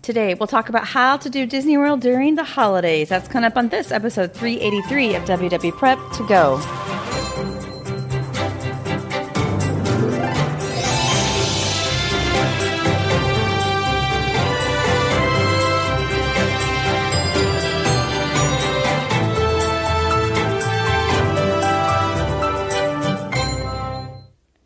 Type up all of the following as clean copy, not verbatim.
Today, we'll talk about how to do Disney World during the holidays. That's coming up on this episode 383 of WDW Prep to Go.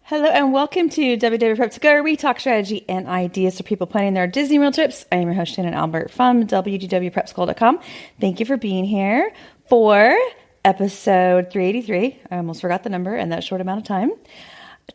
Hello and welcome to WDW Prep to Go, where we talk strategy and ideas for people planning their Disney World trips. I am your host, Shannon Albert from WDWPrepSchool.com. Thank you for being here for episode 383. I almost forgot the number in that short amount of time.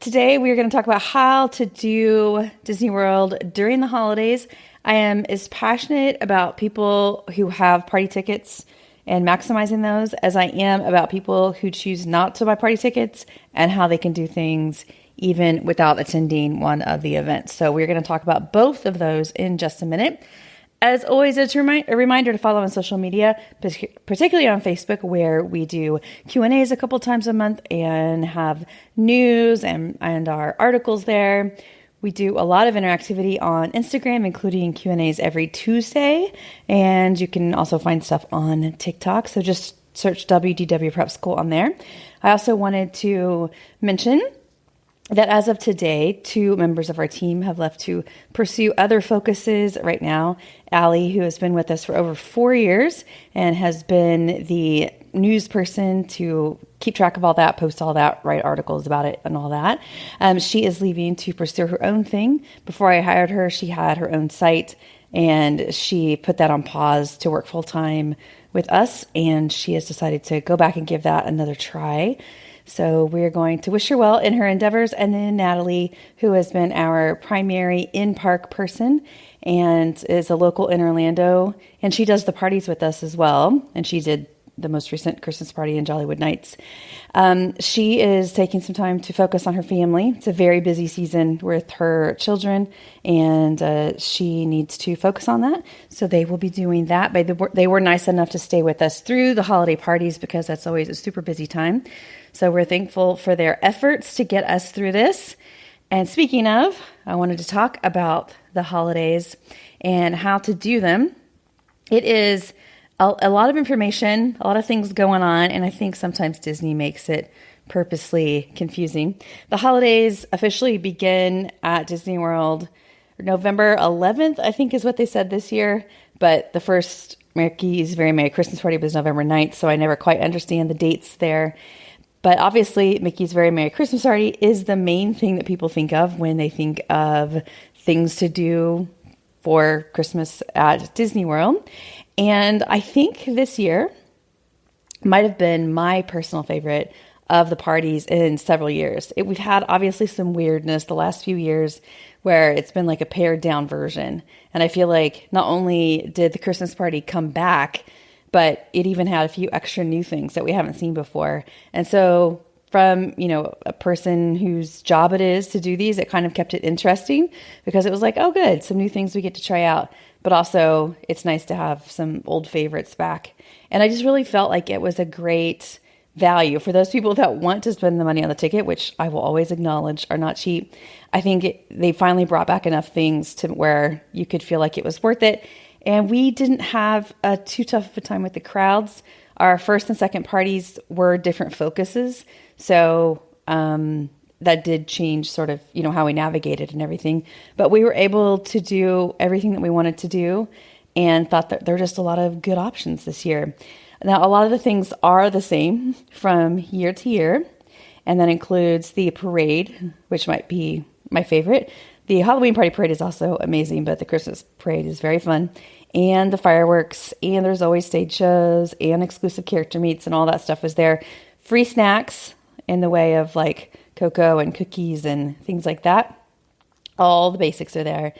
Today, we are going to talk about how to do Disney World during the holidays. I am as passionate about people who have party tickets and maximizing those as I am about people who choose not to buy party tickets and how they can do things even without attending one of the events. So we're going to talk about both of those in just a minute. As always, it's a reminder to follow on social media, particularly on Facebook, where we do Q&As a couple times a month and have news and our articles there. We do a lot of interactivity on Instagram, including Q&As every Tuesday, and you can also find stuff on TikTok. So just search WDW Prep School on there. I also wanted to mention that as of today, 2 members of our team have left to pursue other focuses right now. Allie, who has been with us for over 4 years and has been the news person to keep track of all that, post all that, write articles about it and all that. She is leaving to pursue her own thing. Before I hired her, she had her own site and she put that on pause to work full time with us. And she has decided to go back and give that another try. So we're going to wish her well in her endeavors. And then Natalie, who has been our primary in-park person and is a local in Orlando. And she does the parties with us as well. And she did the most recent Christmas party in Jollywood Nights. She is taking some time to focus on her family. It's a very busy season with her children, and she needs to focus on that. So they will be doing that. They were nice enough to stay with us through the holiday parties because that's always a super busy time. So we're thankful for their efforts to get us through this. And speaking of, I wanted to talk about the holidays and how to do them. It is a lot of information, a lot of things going on, and I think sometimes Disney makes it purposely confusing. The holidays officially begin at Disney World November 11th, I think is what they said this year, but the first Mickey's Very Merry Christmas Party was November 9th, so I never quite understand the dates there. But obviously, Mickey's Very Merry Christmas Party is the main thing that people think of when they think of things to do for Christmas at Disney World. And I think this year might have been my personal favorite of the parties in several years. We've had obviously some weirdness the last few years where it's been like a pared down version. And I feel like not only did the Christmas party come back, but it even had a few extra new things that we haven't seen before. And so from, a person whose job it is to do these, it kind of kept it interesting because it was like, oh, good, some new things we get to try out. But also, it's nice to have some old favorites back. And I just really felt like it was a great value for those people that want to spend the money on the ticket, which I will always acknowledge are not cheap. I think they finally brought back enough things to where you could feel like it was worth it. And we didn't have too tough of a time with the crowds. Our first and second parties were different focuses. So that did change sort of, how we navigated and everything. But we were able to do everything that we wanted to do and thought that there were just a lot of good options this year. Now, a lot of the things are the same from year to year. And that includes the parade, which might be my favorite. The Halloween party parade is also amazing, but the Christmas parade is very fun. And the fireworks, and there's always stage shows and exclusive character meets and all that stuff is there. Free snacks in the way of like cocoa and cookies and things like that. All the basics are there.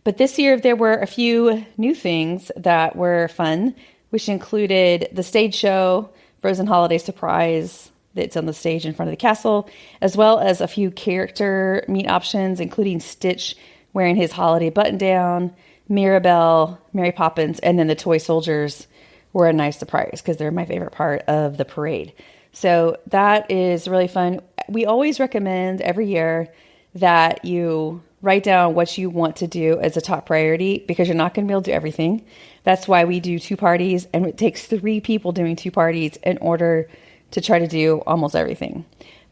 But this year there were a few new things that were fun, which included the stage show, Frozen Holiday Surprise, that's on the stage in front of the castle, as well as a few character meet options, including Stitch wearing his holiday button-down, Mirabelle, Mary Poppins, and then the toy soldiers were a nice surprise because they're my favorite part of the parade. So that is really fun. We always recommend every year that you write down what you want to do as a top priority, because you're not going to be able to do everything. That's why we do 2 parties, and it takes 3 people doing 2 parties in order to try to do almost everything.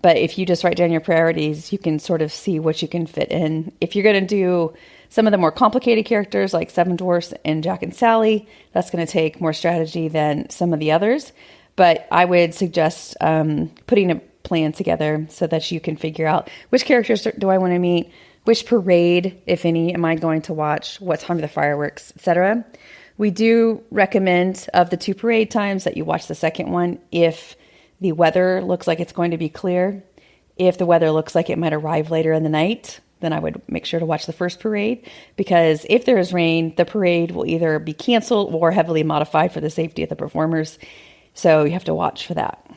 But if you just write down your priorities, you can sort of see what you can fit in. If you're going to do some of the more complicated characters like Seven Dwarfs and Jack and Sally, that's going to take more strategy than some of the others. But I would suggest putting a plan together so that you can figure out which characters do I want to meet, which parade, if any, am I going to watch, what time of the fireworks, etc. We do recommend of the 2 parade times that you watch the second one if the weather looks like it's going to be clear. If the weather looks like it might arrive later in the night, then I would make sure to watch the first parade, because if there is rain, the parade will either be canceled or heavily modified for the safety of the performers. So you have to watch for that.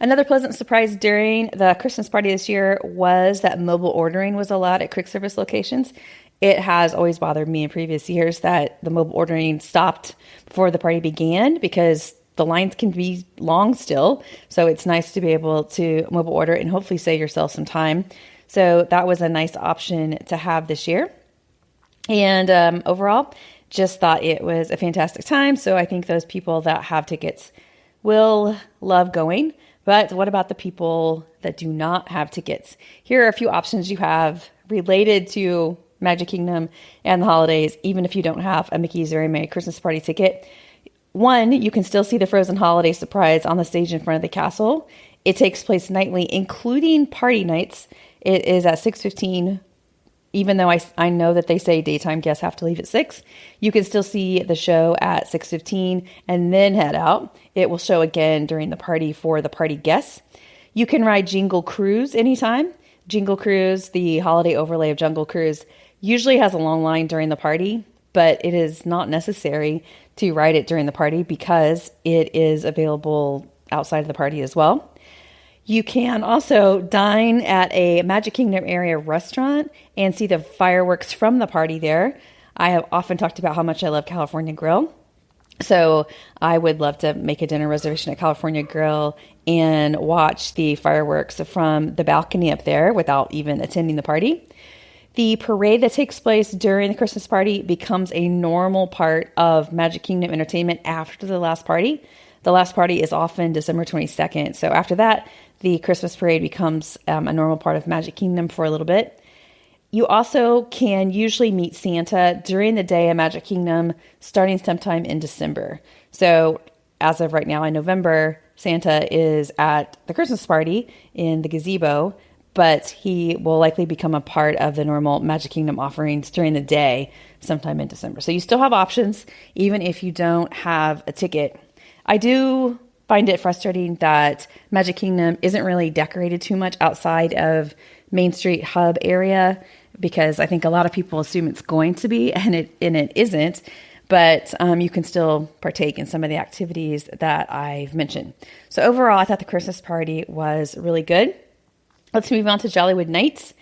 Another pleasant surprise during the Christmas party this year was that mobile ordering was allowed at quick service locations. It has always bothered me in previous years that the mobile ordering stopped before the party began, because the lines can be long still. So it's nice to be able to mobile order and hopefully save yourself some time. So that was a nice option to have this year. And overall, just thought it was a fantastic time. So I think those people that have tickets will love going. But what about the people that do not have tickets? Here are a few options you have related to Magic Kingdom and the holidays, even if you don't have a Mickey's Very Merry Christmas Party ticket. One, you can still see the Frozen Holiday Surprise on the stage in front of the castle. It takes place nightly, including party nights. It is at 6:15. Even though I know that they say daytime guests have to leave at 6, you can still see the show at 6:15 and then head out. It will show again during the party for the party guests. You can ride Jingle Cruise anytime. Jingle Cruise, the holiday overlay of Jungle Cruise, usually has a long line during the party, but it is not necessary to ride it during the party because it is available outside of the party as well. You can also dine at a Magic Kingdom area restaurant and see the fireworks from the party there. I have often talked about how much I love California Grill. So I would love to make a dinner reservation at California Grill and watch the fireworks from the balcony up there without even attending the party. The parade that takes place during the Christmas party becomes a normal part of Magic Kingdom entertainment after the last party. The last party is often December 22nd. So after that, the Christmas parade becomes a normal part of Magic Kingdom for a little bit. You also can usually meet Santa during the day at Magic Kingdom, starting sometime in December. So as of right now in November, Santa is at the Christmas party in the gazebo, but he will likely become a part of the normal Magic Kingdom offerings during the day sometime in December. So you still have options, even if you don't have a ticket. I do find it frustrating that Magic Kingdom isn't really decorated too much outside of Main Street Hub area, because I think a lot of people assume it's going to be, and it isn't. But you can still partake in some of the activities that I've mentioned. So overall, I thought the Christmas party was really good. Let's move on to Jollywood Nights,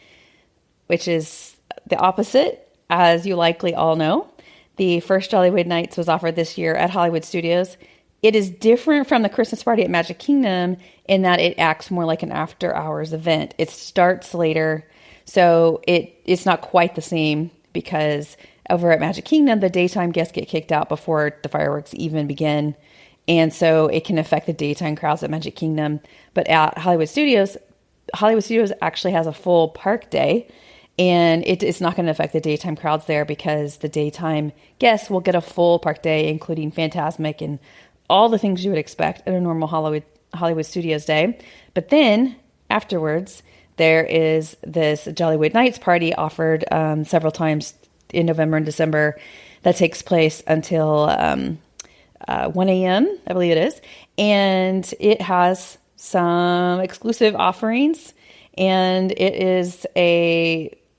which is the opposite, as you likely all know. The first Jollywood Nights was offered this year at Hollywood Studios. It is different from the Christmas party at Magic Kingdom in that it acts more like an after-hours event. It starts later, so it's not quite the same, because over at Magic Kingdom, the daytime guests get kicked out before the fireworks even begin, and so it can affect the daytime crowds at Magic Kingdom. But at Hollywood Studios actually has a full park day, and it's not going to affect the daytime crowds there, because the daytime guests will get a full park day, including Fantasmic and all the things you would expect at a normal Hollywood Studios day. But then afterwards, there is this Jollywood Nights party offered several times in November and December that takes place until 1 a.m., I believe it is. And it has some exclusive offerings, and it is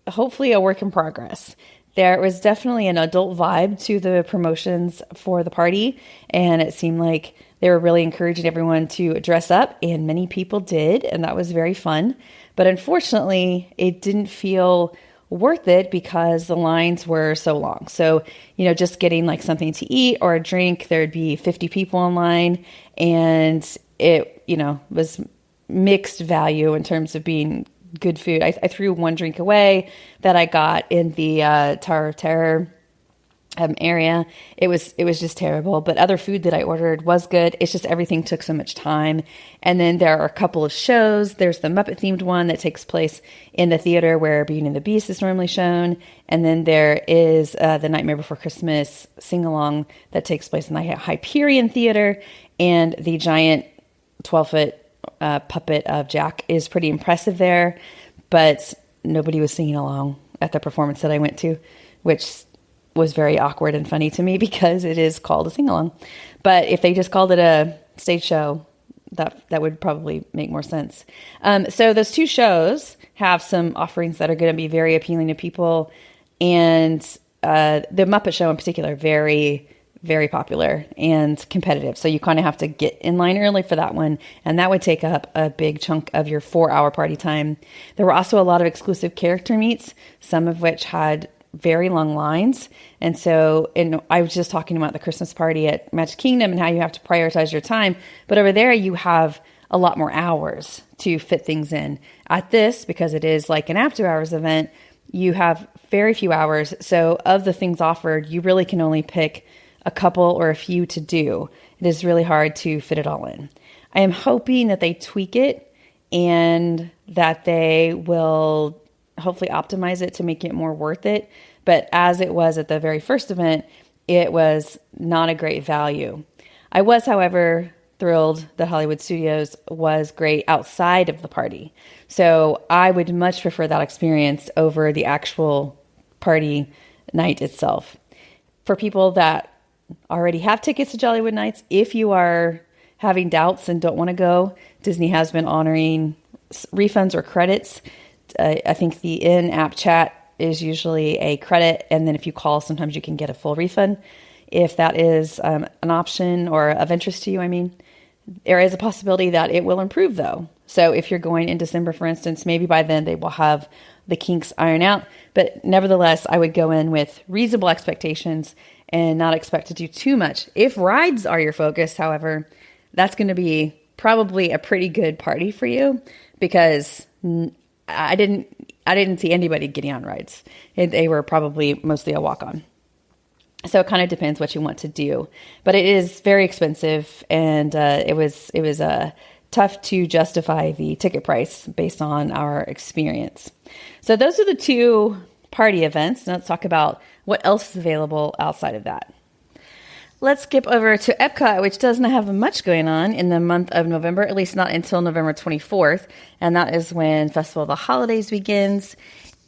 hopefully a work in progress. There was definitely an adult vibe to the promotions for the party, and it seemed like they were really encouraging everyone to dress up, and many people did, and that was very fun. But unfortunately, it didn't feel worth it because the lines were so long. So, just getting like something to eat or a drink, there'd be 50 people in line, and it, was mixed value in terms of being good food. I threw one drink away that I got in the Tower of Terror area. It was just terrible, but other food that I ordered was good. It's just everything took so much time. And then there are a couple of shows. There's the Muppet themed one that takes place in the theater where Beauty and the Beast is normally shown. And then there is the Nightmare Before Christmas sing-along that takes place in the Hyperion Theater. And the giant 12-foot puppet of Jack is pretty impressive there, but nobody was singing along at the performance that I went to, which was very awkward and funny to me because it is called a sing-along. But if they just called it a stage show, that would probably make more sense. So those two shows have some offerings that are going to be very appealing to people. And the Muppet Show in particular, very, very popular and competitive. So you kind of have to get in line early for that one. And that would take up a big chunk of your 4-hour party time. There were also a lot of exclusive character meets, some of which had very long lines. And so, I was just talking about the Christmas party at Magic Kingdom and how you have to prioritize your time. But over there, you have a lot more hours to fit things in. At this, because it is like an after hours event, you have very few hours. So of the things offered, you really can only pick a couple or a few to do. It is really hard to fit it all in. I am hoping that they tweak it and that they will hopefully optimize it to make it more worth it. But as it was at the very first event, it was not a great value. I was, however, thrilled that Hollywood Studios was great outside of the party. So I would much prefer that experience over the actual party night itself. For people that already have tickets to Jollywood Nights, if you are having doubts and don't want to go, Disney has been honoring refunds or credits. I think the in-app chat is usually a credit, and then if you call, sometimes you can get a full refund. If that is an option or of interest to you, I mean, there is a possibility that it will improve, though. So if you're going in December, for instance, maybe by then they will have the kinks ironed out. But nevertheless, I would go in with reasonable expectations and not expect to do too much. If rides are your focus, however, that's going to be probably a pretty good party for you, because I didn't see anybody getting on rides. They were probably mostly a walk-on. So it kind of depends what you want to do, but it is very expensive, and it was tough to justify the ticket price based on our experience. So those are the two party events. Now let's talk about what else is available outside of that. Let's skip over to Epcot, which doesn't have much going on in the month of November, at least not until November 24th. And that is when Festival of the Holidays begins.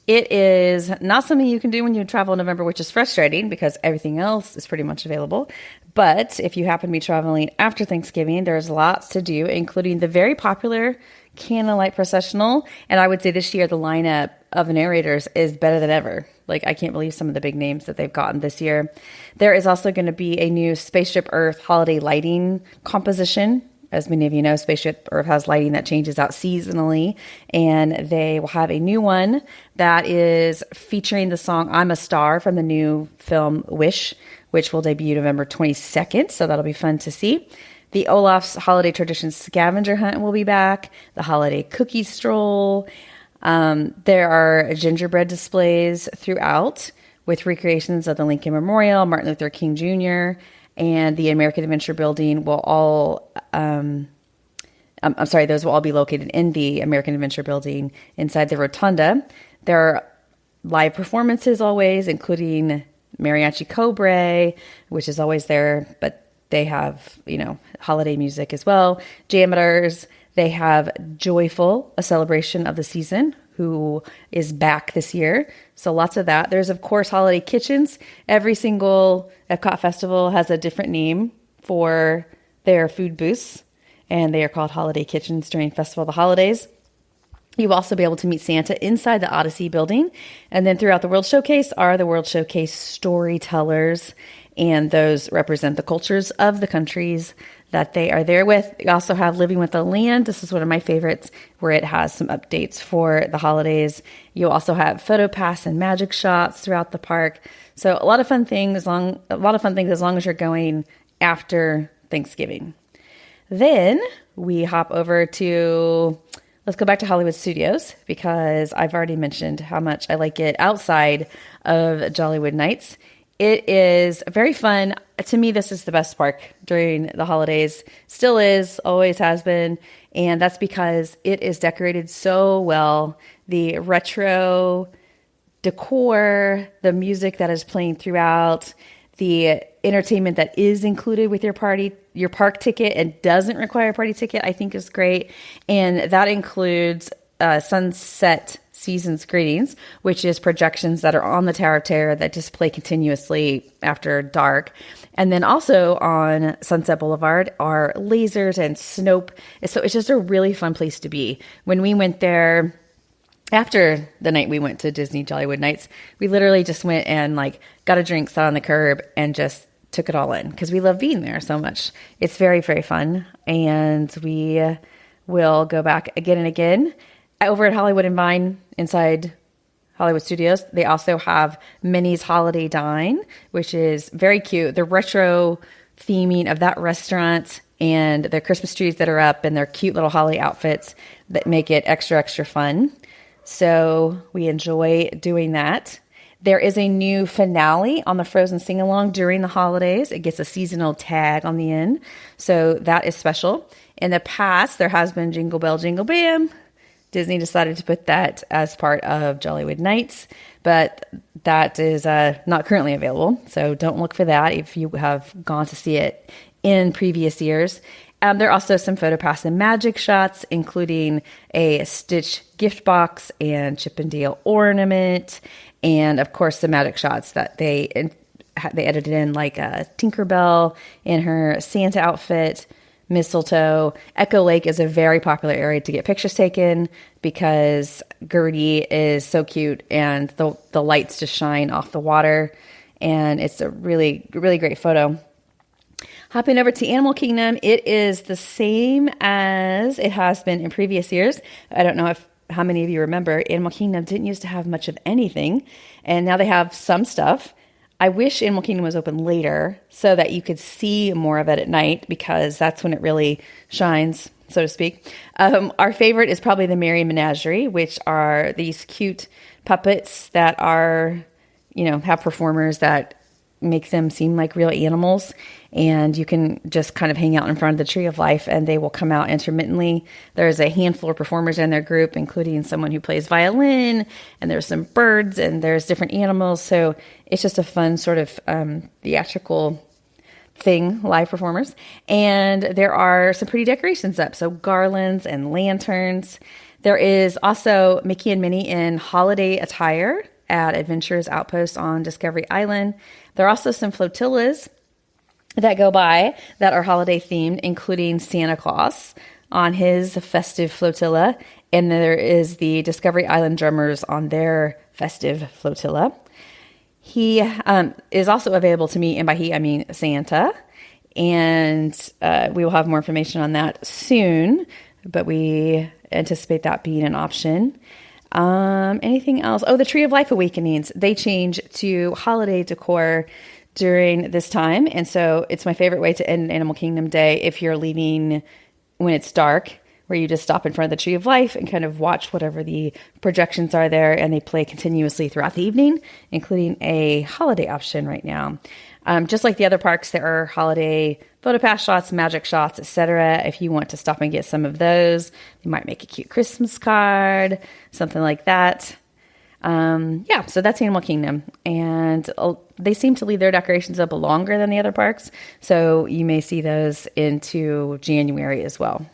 It is not something you can do when you travel in November, which is frustrating because everything else is pretty much available. But if you happen to be traveling after Thanksgiving, there's lots to do, including the very popular Candlelight Processional. And I would say this year, the lineup of narrators is better than ever. Like, I can't believe some of the big names that they've gotten this year. There is also going to be a new Spaceship Earth holiday lighting composition. As many of you know, Spaceship Earth has lighting that changes out seasonally, and they will have a new one that is featuring the song I'm a Star from the new film Wish, which will debut November 22nd, so that'll be fun to see. The Olaf's Holiday Traditions Scavenger Hunt will be back, the Holiday Cookie Stroll. There are gingerbread displays throughout with recreations of the Lincoln Memorial, Martin Luther King Jr., and the American Adventure Building will all, those will all be located in the American Adventure Building inside the Rotunda. There are live performances always, including Mariachi Cobre, which is always there, but they have, holiday music as well. Jammers, they have Joyful, a celebration of the season, who is back this year. So lots of that. There's, of course, holiday kitchens. Every single Epcot festival has a different name for their food booths, and they are called holiday kitchens during Festival of the Holidays. You'll also be able to meet Santa inside the Odyssey building. And then throughout the World Showcase are the World Showcase storytellers, and those represent the cultures of the countries that they are there with. You also have Living with the Land. This is one of my favorites, where it has some updates for the holidays. You'll also have photo pass and magic shots throughout the park. So a lot of fun things as long as you're going after Thanksgiving. Then we hop over to let's go back to Hollywood Studios because I've already mentioned how much I like it outside of Jollywood Nights. It is very fun. To me, this is the best park during the holidays. Still is, always has been. And that's because it is decorated so well. The retro decor, the music that is playing throughout, the entertainment that is included with your park ticket and doesn't require a party ticket, I think is great. And that includes Sunset Seasons Greetings, which is projections that are on the Tower of Terror that just play continuously after dark. And then also on Sunset Boulevard are lasers and Snope. So it's just a really fun place to be. When we went there, after the night we went to Disney Jollywood Nights, we literally just went and got a drink, sat on the curb, and just took it all in because we love being there so much. It's very, very fun. And we will go back again and again. Over at Hollywood and Vine, inside Hollywood Studios, they also have Minnie's Holiday Dine, which is very cute. The retro theming of that restaurant and their Christmas trees that are up and their cute little holiday outfits that make it extra, extra fun. So we enjoy doing that. There is a new finale on the Frozen sing-along during the holidays. It gets a seasonal tag on the end. So that is special. In the past, there has been Jingle Bell, Jingle Bam. Disney decided to put that as part of Jollywood Nights, but that is not currently available. So don't look for that if you have gone to see it in previous years. There are also some PhotoPass and magic shots, including a Stitch gift box and Chip and Dale ornament, and of course the magic shots that they edited in, like Tinkerbell in her Santa outfit, Mistletoe. Echo Lake is a very popular area to get pictures taken because Gertie is so cute and the lights just shine off the water, and it's a really, really great photo. Hopping over to Animal Kingdom, it is the same as it has been in previous years. I don't know how many of you remember, Animal Kingdom didn't used to have much of anything, and now they have some stuff. I wish Animal Kingdom was open later so that you could see more of it at night because that's when it really shines, so to speak. Our favorite is probably the Merry Menagerie, which are these cute puppets that are, have performers that make them seem like real animals, and you can just kind of hang out in front of the Tree of Life and they will come out intermittently. There's a handful of performers in their group, including someone who plays violin, and there's some birds and there's different animals. So it's just a fun sort of theatrical thing, live performers. And there are some pretty decorations up, so garlands and lanterns. There is also Mickey and Minnie in holiday attire at Adventure's Outpost on Discovery Island. There are also some flotillas that go by that are holiday themed, including Santa Claus on his festive flotilla. And there is the Discovery Island Drummers on their festive flotilla. He is also available to me, and by he, I mean Santa. And we will have more information on that soon, but we anticipate that being an option. Anything else? Oh, the Tree of Life Awakenings. They change to holiday decor during this time. And so it's my favorite way to end Animal Kingdom Day if you're leaving when it's dark, where you just stop in front of the Tree of Life and kind of watch whatever the projections are there. And they play continuously throughout the evening, including a holiday option right now. Just like the other parks, there are holiday PhotoPass shots, magic shots, etc. If you want to stop and get some of those, they might make a cute Christmas card, something like that. So that's Animal Kingdom. And they seem to leave their decorations up longer than the other parks. So you may see those into January as well.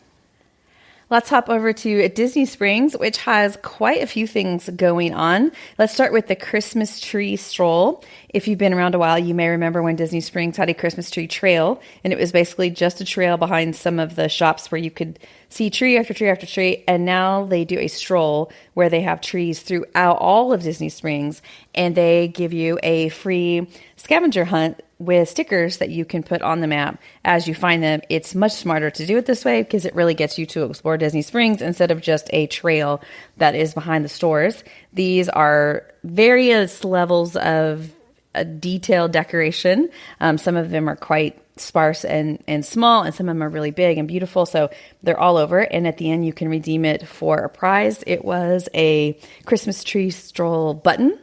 Let's hop over to Disney Springs, which has quite a few things going on. Let's start with the Christmas tree stroll. If you've been around a while, you may remember when Disney Springs had a Christmas tree trail, and it was basically just a trail behind some of the shops where you could see tree after tree after tree. And now they do a stroll where they have trees throughout all of Disney Springs, and they give you a free scavenger hunt with stickers that you can put on the map as you find them. It's much smarter to do it this way because it really gets you to explore Disney Springs instead of just a trail that is behind the stores. These are various levels of a detailed decoration. Some of them are quite sparse and small, and some of them are really big and beautiful. So they're all over. And at the end, you can redeem it for a prize. It was a Christmas tree stroll button.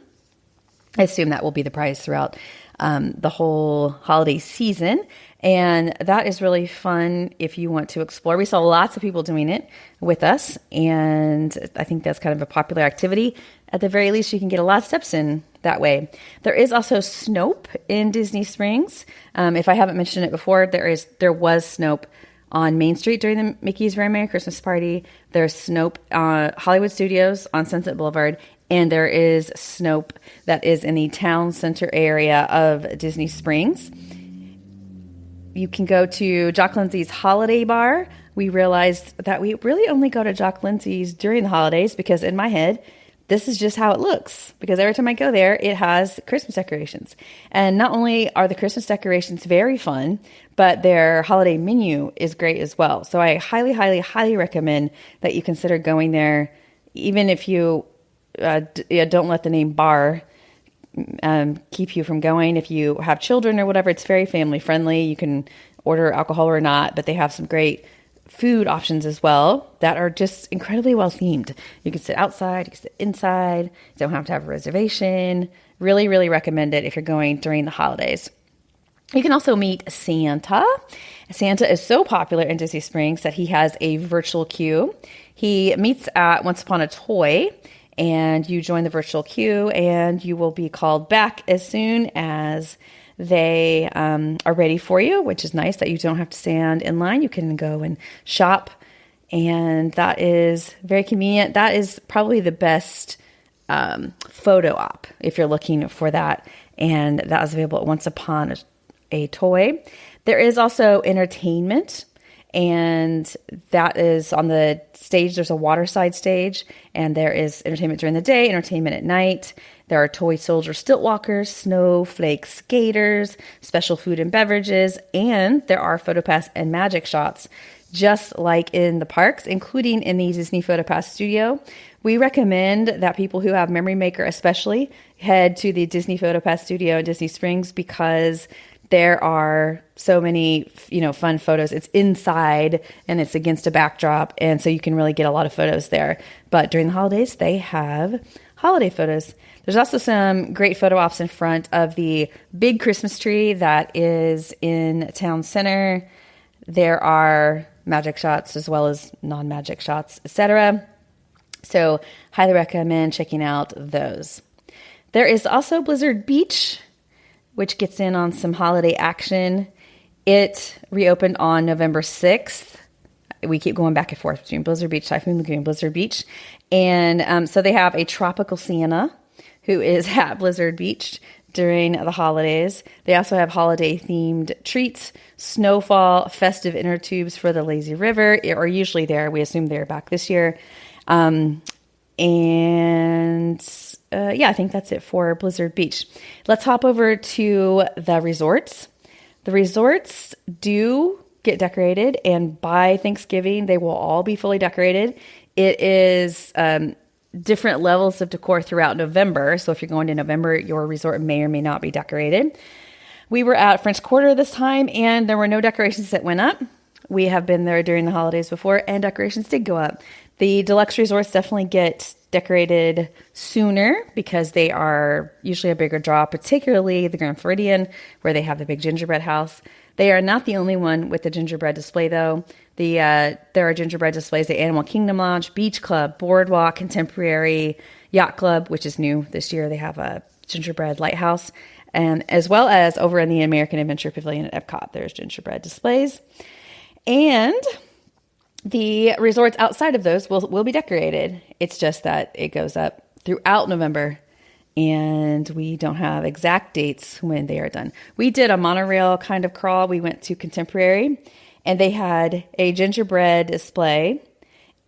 I assume that will be the prize throughout the whole holiday season. And that is really fun if you want to explore. We saw lots of people doing it with us, and I think that's kind of a popular activity. At the very least, you can get a lot of steps in that way. There is also Snope in Disney Springs. If I haven't mentioned it before, there was Snope on Main Street during the Mickey's Very Merry Christmas Party. There's Snope Hollywood Studios on Sunset Boulevard, and there is Snope that is in the town center area of Disney Springs. You can go to Jock Lindsay's Holiday Bar. We realized that we really only go to Jock Lindsay's during the holidays because in my head, this is just how it looks. Because every time I go there, it has Christmas decorations. And not only are the Christmas decorations very fun, but their holiday menu is great as well. So I highly, highly, highly recommend that you consider going there, even if you don't let the name bar keep you from going. If you have children or whatever, it's very family friendly. You can order alcohol or not, but they have some great food options as well that are just incredibly well themed. You can sit outside, you can sit inside, you don't have to have a reservation. Really, really recommend it if you're going during the holidays. You can also meet Santa. Santa is so popular in Disney Springs that he has a virtual queue. He meets at Once Upon a Toy, and you join the virtual queue, and you will be called back as soon as they are ready for you, which is nice that you don't have to stand in line. You can go and shop, and that is very convenient. That is probably the best photo op if you're looking for that, and that is available at Once Upon a Toy. There is also entertainment, and that is on the stage. There's a waterside stage, and there is entertainment during the day, entertainment at night. There are toy soldier stilt walkers, snowflake skaters, special food and beverages, and there are PhotoPass and magic shots, just like in the parks, including in the Disney PhotoPass studio. We recommend that people who have Memory Maker especially head to the Disney PhotoPass studio in Disney Springs because there are so many, fun photos. It's inside and it's against a backdrop, and so you can really get a lot of photos there. But during the holidays, they have holiday photos. There's also some great photo ops in front of the big Christmas tree that is in Town Center. There are magic shots as well as non-magic shots, etc. So highly recommend checking out those. There is also Blizzard Beach, which gets in on some holiday action. It reopened on November 6th. We keep going back and forth between Blizzard Beach, Typhoon Lagoon, Blizzard Beach. And so they have a tropical Santa who is at Blizzard Beach during the holidays. They also have holiday-themed treats, snowfall, festive inner tubes for the lazy river are usually there. We assume they're back this year. I think that's it for Blizzard Beach. Let's hop over to the resorts. The resorts do get decorated, and by Thanksgiving, they will all be fully decorated. It is different levels of decor throughout November. So if you're going to November, your resort may or may not be decorated. We were at French Quarter this time, and there were no decorations that went up. We have been there during the holidays before, and decorations did go up. The deluxe resorts definitely get decorated sooner because they are usually a bigger draw, particularly the Grand Floridian, where they have the big gingerbread house. They are not the only one with the gingerbread display, though. There are gingerbread displays at Animal Kingdom Lodge, Beach Club, Boardwalk, Contemporary, Yacht Club, which is new this year. They have a gingerbread lighthouse, and as well as over in the American Adventure Pavilion at Epcot, there's gingerbread displays. And the resorts outside of those will be decorated. It's just that it goes up throughout November, and we don't have exact dates when they are done. We did a monorail kind of crawl. We went to Contemporary, and they had a gingerbread display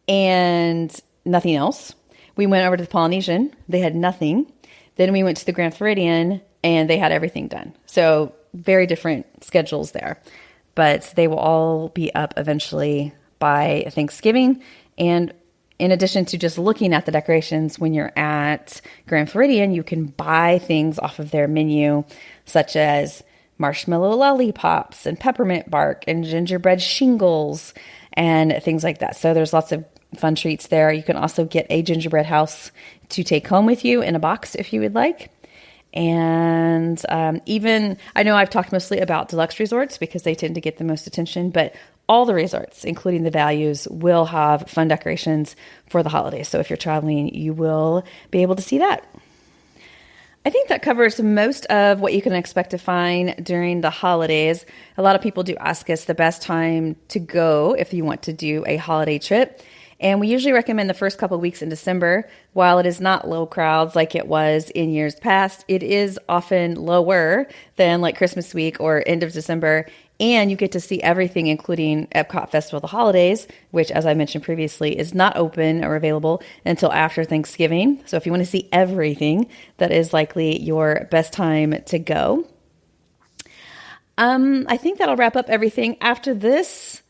and nothing else. We went over to the Polynesian. They had nothing. Then we went to the Grand Floridian, and they had everything done. So very different schedules there. But they will all be up eventually by Thanksgiving. And in addition to just looking at the decorations, when you're at Grand Floridian, you can buy things off of their menu, such as marshmallow lollipops and peppermint bark and gingerbread shingles and things like that. So there's lots of fun treats there. You can also get a gingerbread house to take home with you in a box if you would like. And even, I know I've talked mostly about deluxe resorts because they tend to get the most attention, but all the resorts, including the values, will have fun decorations for the holidays. So if you're traveling, you will be able to see that. I think that covers most of what you can expect to find during the holidays. A lot of people do ask us the best time to go if you want to do a holiday trip. And we usually recommend the first couple of weeks in December. While it is not low crowds like it was in years past, it is often lower than like Christmas week or end of December. And you get to see everything, including Epcot Festival of the Holidays, which, as I mentioned previously, is not open or available until after Thanksgiving. So if you want to see everything, that is likely your best time to go. I think that'll wrap up everything. After this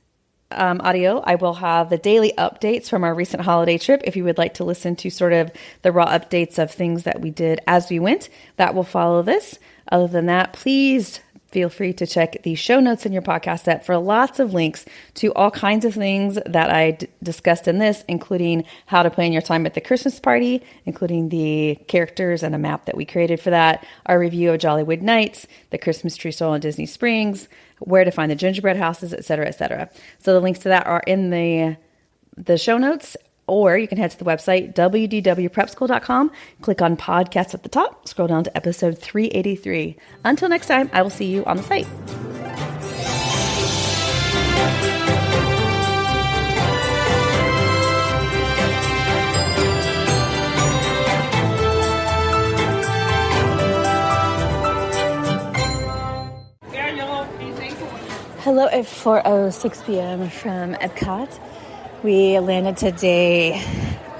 audio, I will have the daily updates from our recent holiday trip. If you would like to listen to sort of the raw updates of things that we did as we went, that will follow this. Other than that, please feel free to check the show notes in your podcast app for lots of links to all kinds of things that I discussed in this, including how to plan your time at the Christmas party, including the characters and a map that we created for that, our review of Jollywood Nights, the Christmas tree stroll in Disney Springs, where to find the gingerbread houses, etc., etc. So the links to that are in the show notes, or you can head to the website, WDWprepschool.com, click on podcasts at the top, scroll down to episode 383. Until next time, I will see you on the site. Hello at 4:06 p.m. from Epcot. We landed today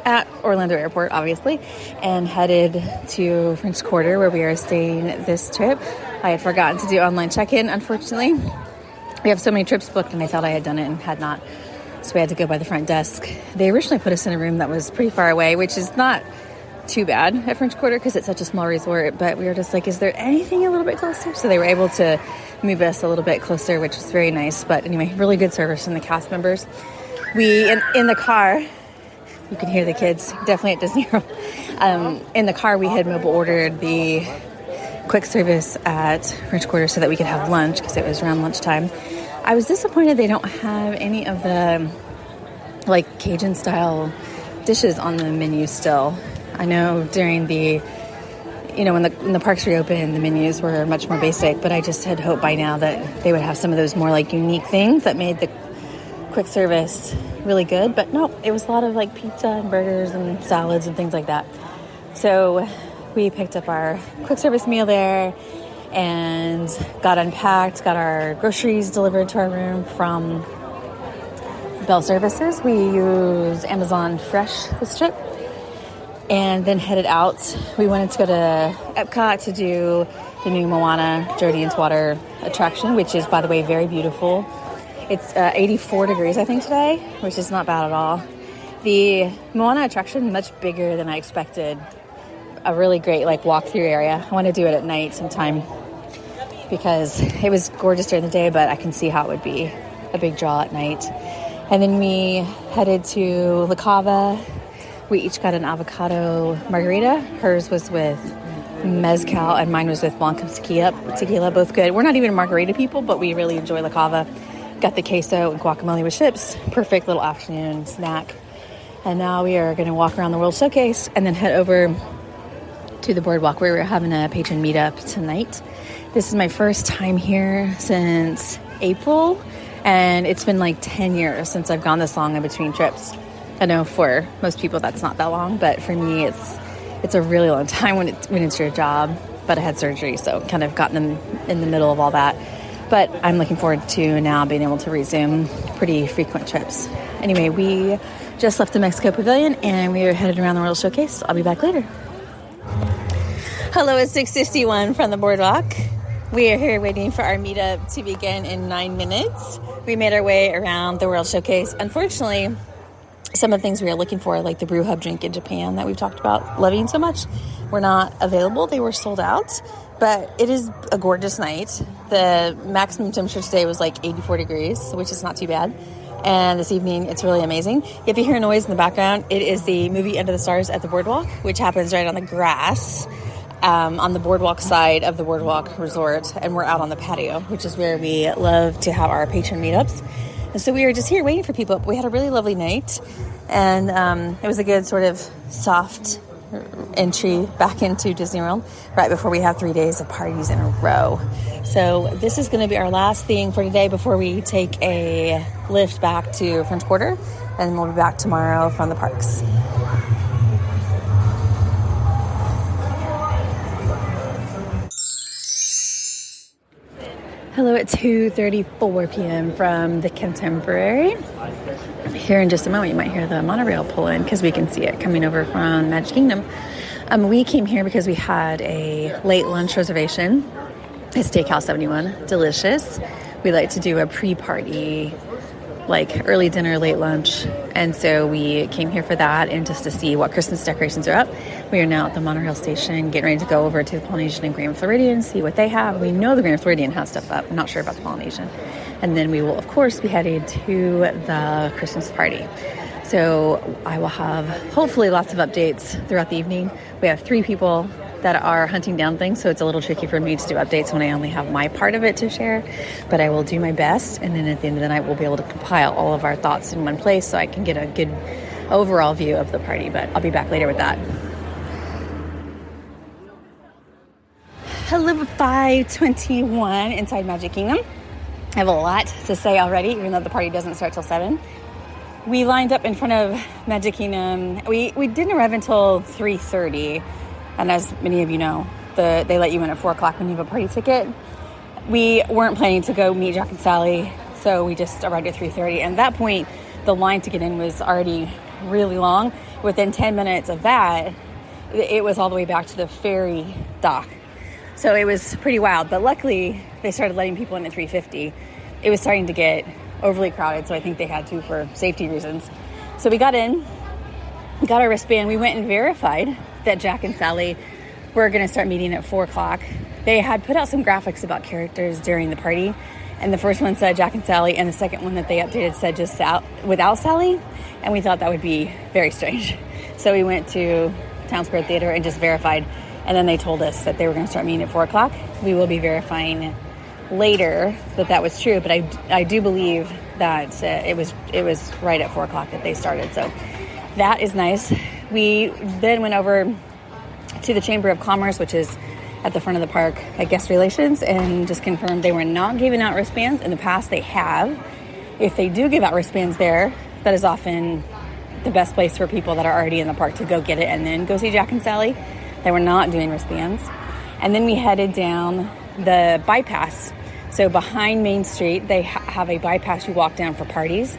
at Orlando Airport, obviously, and headed to French Quarter, where we are staying this trip. I had forgotten to do online check-in, unfortunately. We have so many trips booked, and I thought I had done it and had not. So we had to go by the front desk. They originally put us in a room that was pretty far away, which is not too bad at French Quarter because it's such a small resort, but we were just like, is there anything a little bit closer? So they were able to move us a little bit closer, which was very nice. But anyway, really good service from the cast members. We, in the car, you can hear the kids, definitely at Disney World. In the car, we had mobile ordered the quick service at French Quarter so that we could have lunch because it was around lunchtime. I was disappointed they don't have any of the like Cajun style dishes on the menu still. I know during the, when the parks reopened, the menus were much more basic, but I just had hoped by now that they would have some of those more like unique things that made the quick service really good. But no, it was a lot of like pizza and burgers and salads and things like that. So we picked up our quick service meal there and got unpacked, got our groceries delivered to our room from Bell Services. We use Amazon Fresh this trip. And then headed out. We wanted to go to Epcot to do the new Moana Journey into Water attraction, which is, by the way, very beautiful. It's 84 degrees, I think, today, which is not bad at all. The Moana attraction, much bigger than I expected. A really great walkthrough area. I want to do it at night sometime because it was gorgeous during the day, but I can see how it would be a big draw at night. And then we headed to La Cava. We each got an avocado margarita. Hers was with mezcal and mine was with Blanca tequila, both good. We're not even margarita people, but we really enjoy La Cava. Got the queso and guacamole with chips. Perfect little afternoon snack. And now we are going to walk around the World Showcase and then head over to the boardwalk where we're having a patron meetup tonight. This is my first time here since April, and it's been 10 years since I've gone this long in between trips. I know for most people that's not that long, but for me it's a really long time when it's your job. But I had surgery, so kind of gotten in the middle of all that. But I'm looking forward to now being able to resume pretty frequent trips. Anyway, we just left the Mexico Pavilion and we are headed around the World Showcase. I'll be back later. Hello, it's 6:51 from the boardwalk. We are here waiting for our meetup to begin in 9 minutes. We made our way around the World Showcase. Unfortunately, some of the things we were looking for, like the brew hub drink in Japan that we've talked about loving so much, were not available. They were sold out. But it is a gorgeous night. The maximum temperature today was like 84 degrees, which is not too bad. And this evening, it's really amazing. If you hear noise in the background, it is the movie End of the Stars at the Boardwalk, which happens right on the grass on the boardwalk side of the Boardwalk Resort. And we're out on the patio, which is where we love to have our patron meetups. And so we were just here waiting for people. We had a really lovely night. And it was a good sort of soft entry back into Disney World right before we have 3 days of parties in a row. So this is going to be our last thing for today before we take a lift back to French Quarter, and we'll be back tomorrow from the parks. Hello at 2:34 p.m. from the Contemporary. Here in just a moment, you might hear the monorail pull in because we can see it coming over from Magic Kingdom. We came here because we had a late lunch reservation at Steakhouse 71. Delicious. We like to do a pre-party, like early dinner, late lunch. And so we came here for that and just to see what Christmas decorations are up. We are now at the monorail station, getting ready to go over to the Polynesian and Grand Floridian, see what they have. We know the Grand Floridian has stuff up. I'm not sure about the Polynesian. And then we will, of course, be headed to the Christmas party. So I will have, hopefully, lots of updates throughout the evening. We have 3 people that are hunting down things, so it's a little tricky for me to do updates when I only have my part of it to share. But I will do my best, and then at the end of the night, we'll be able to compile all of our thoughts in one place so I can get a good overall view of the party. But I'll be back later with that. Hello, 5:21 inside Magic Kingdom. I have a lot to say already, even though the party doesn't start till 7. We lined up in front of Magic Kingdom. We didn't arrive until 3:30, and as many of you know, they let you in at 4 o'clock when you have a party ticket. We weren't planning to go meet Jack and Sally, so we just arrived at 3:30. And at that point, the line to get in was already really long. Within 10 minutes of that, it was all the way back to the ferry dock. So it was pretty wild, but luckily they started letting people in at 3:50. It was starting to get overly crowded, so I think they had to for safety reasons. So we got in, got our wristband. We went and verified that Jack and Sally were going to start meeting at 4 o'clock. They had put out some graphics about characters during the party, and the first one said Jack and Sally, and the second one that they updated said just without Sally, and we thought that would be very strange. So we went to Town Square Theater and just verified. And then they told us that they were going to start meeting at 4 o'clock. We will be verifying later that was true, but I do believe that it was right at 4 o'clock that they started. So that is nice. We then went over to the Chamber of Commerce, which is at the front of the park at Guest Relations, and just confirmed they were not giving out wristbands. In the past, they have. If they do give out wristbands there, that is often the best place for people that are already in the park to go get it and then go see Jack and Sally. They were not doing wristbands. And then we headed down the bypass. So behind Main Street, they have a bypass you walk down for parties.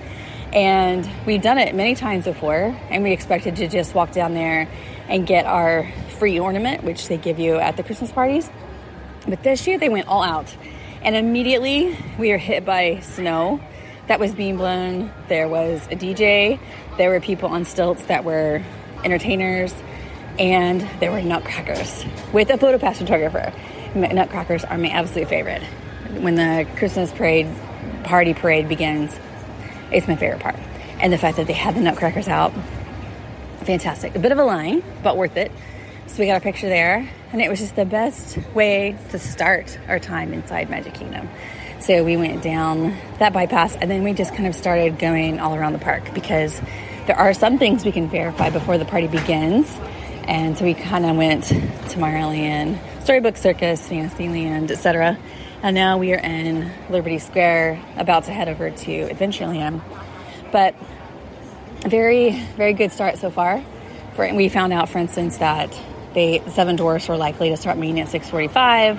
And we've done it many times before. And we expected to just walk down there and get our free ornament, which they give you at the Christmas parties. But this year they went all out. And immediately we were hit by snow that was being blown. There was a DJ. There were people on stilts that were entertainers. And there were nutcrackers with a PhotoPass photographer. Nutcrackers are my absolute favorite. When the Christmas party parade begins, it's my favorite part. And the fact that they had the nutcrackers out, fantastic. A bit of a line, but worth it. So we got a picture there, and it was just the best way to start our time inside Magic Kingdom. So we went down that bypass, and then we just kind of started going all around the park because there are some things we can verify before the party begins. And so we kind of went to Tomorrowland, Storybook Circus, Fantasyland, etc. And now we are in Liberty Square, about to head over to Adventureland. But very, very good start so far. We found out, for instance, that the Seven Dwarfs were likely to start meeting at 6:45.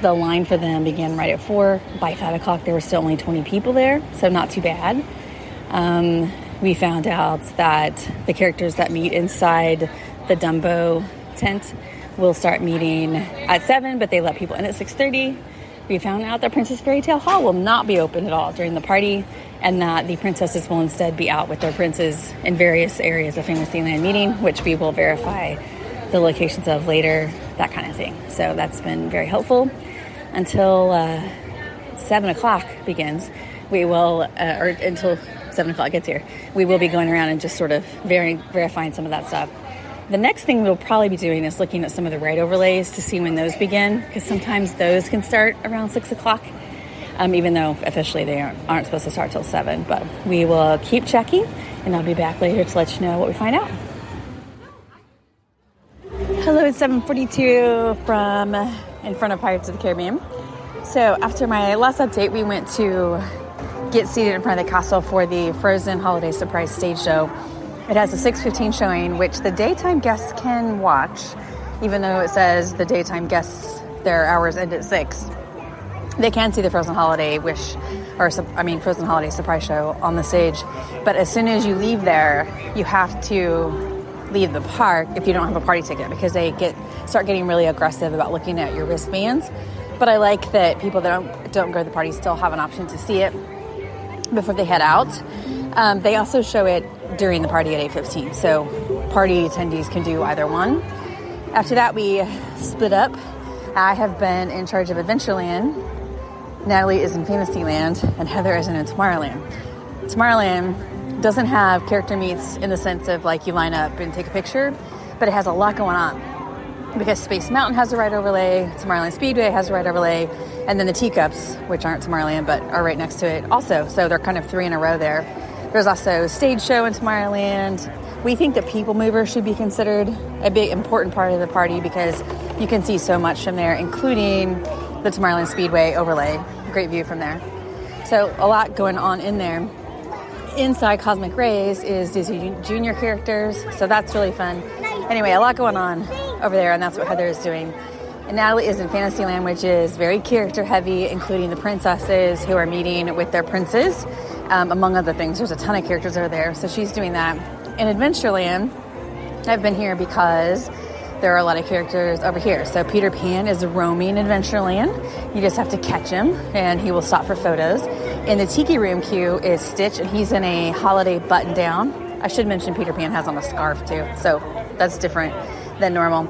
The line for them began right at 4. By 5 o'clock, there were still only 20 people there, so not too bad. We found out that the characters that meet inside the Dumbo tent will start meeting at 7, but they let people in at 6:30. We found out that Princess Fairy Tale Hall will not be open at all during the party, and that the princesses will instead be out with their princes in various areas of Fantasyland meeting, which we will verify the locations of later. that kind of thing. So that's been very helpful until 7 o'clock begins. We will, or until 7 o'clock gets here, we will be going around and just sort of verifying some of that stuff. The next thing we'll probably be doing is looking at some of the ride overlays to see when those begin, because sometimes those can start around 6 o'clock, even though officially they aren't supposed to start till 7. But we will keep checking, and I'll be back later to let you know what we find out. Hello, it's 7:42 from in front of Pirates of the Caribbean. So after my last update, we went to get seated in front of the castle for the Frozen Holiday Surprise Stage Show. It has a 6:15 showing, which the daytime guests can watch, even though it says the daytime guests, their hours end at 6. They can see the Frozen Holiday Frozen Holiday Surprise Show on the stage. But as soon as you leave there, you have to leave the park if you don't have a party ticket, because they start getting really aggressive about looking at your wristbands. But I like that people that don't go to the party still have an option to see it before they head out. They also show it during the party at 8:15, so party attendees can do either one. After that, we split up. I have been in charge of Adventureland. Natalie is in Fantasyland, and Heather is in Tomorrowland. Tomorrowland doesn't have character meets in the sense of like you line up and take a picture, but it has a lot going on because Space Mountain has a ride overlay, Tomorrowland Speedway has a ride overlay, and then the Teacups, which aren't Tomorrowland but are right next to it also, so they're kind of 3 in a row there. There's also Stage Show in Tomorrowland. We think that People Mover should be considered a big important part of the party because you can see so much from there, including the Tomorrowland Speedway overlay. Great view from there. So a lot going on in there. Inside Cosmic Rays is Disney Junior characters, so that's really fun. Anyway, a lot going on over there, and that's what Heather is doing. And Natalie is in Fantasyland, which is very character heavy, including the princesses who are meeting with their princes. Among other things, there's a ton of characters over there, so she's doing that. In Adventureland, I've been here because there are a lot of characters over here. So Peter Pan is roaming Adventureland. You just have to catch him, and he will stop for photos. In the Tiki Room queue is Stitch, and he's in a holiday button-down. I should mention Peter Pan has on a scarf, too, so that's different than normal.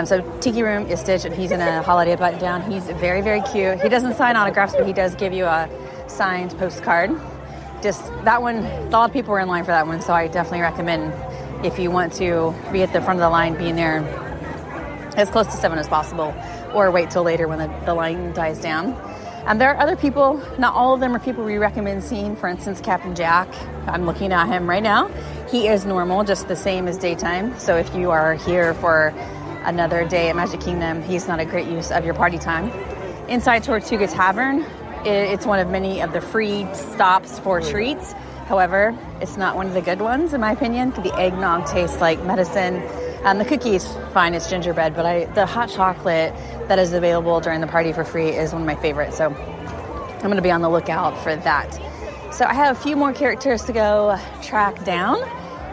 So Tiki Room is Stitch, and he's in a holiday button-down. He's very, very cute. He doesn't sign autographs, but he does give you a signed postcard. Just that one, a lot of people were in line for that one, so I definitely recommend, if you want to be at the front of the line, being there as close to 7 as possible, or wait till later when the line dies down. There are other people, not all of them are people we recommend seeing. For instance, Captain Jack, I'm looking at him right now. He is normal, just the same as daytime. So if you are here for another day at Magic Kingdom, he's not a great use of your party time. Inside Tortuga Tavern, it's one of many of the free stops for treats. However, it's not one of the good ones, in my opinion. The eggnog tastes like medicine. The cookies, fine, it's gingerbread, but the hot chocolate that is available during the party for free is one of my favorites. So I'm going to be on the lookout for that. So I have a few more characters to go track down,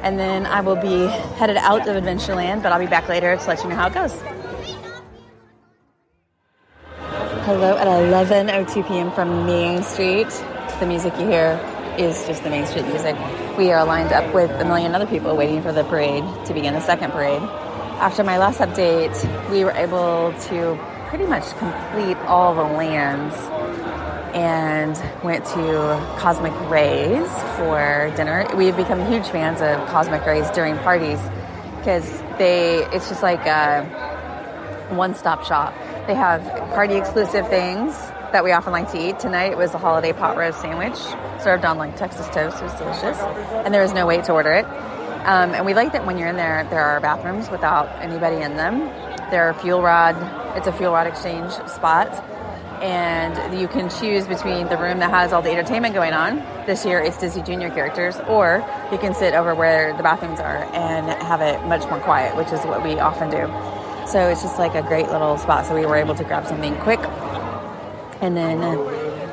and then I will be headed out of Adventureland, but I'll be back later to let you know how it goes. Hello at 11:02 p.m. from Main Street. The music you hear is just the Main Street music. We are lined up with a million other people waiting for the parade to begin the second parade. After my last update, we were able to pretty much complete all the lands and went to Cosmic Rays for dinner. We've become huge fans of Cosmic Rays during parties because it's just like a one-stop shop. They have party-exclusive things that we often like to eat. Tonight it was a holiday pot roast sandwich served on like Texas toast. It was delicious, and there was no wait to order it. And we like that when you're in there are bathrooms without anybody in them. There are it's a fuel rod exchange spot, and you can choose between the room that has all the entertainment going on. This year it's Disney Junior characters, or you can sit over where the bathrooms are and have it much more quiet, which is what we often do. So it's just like a great little spot. So we were able to grab something quick and then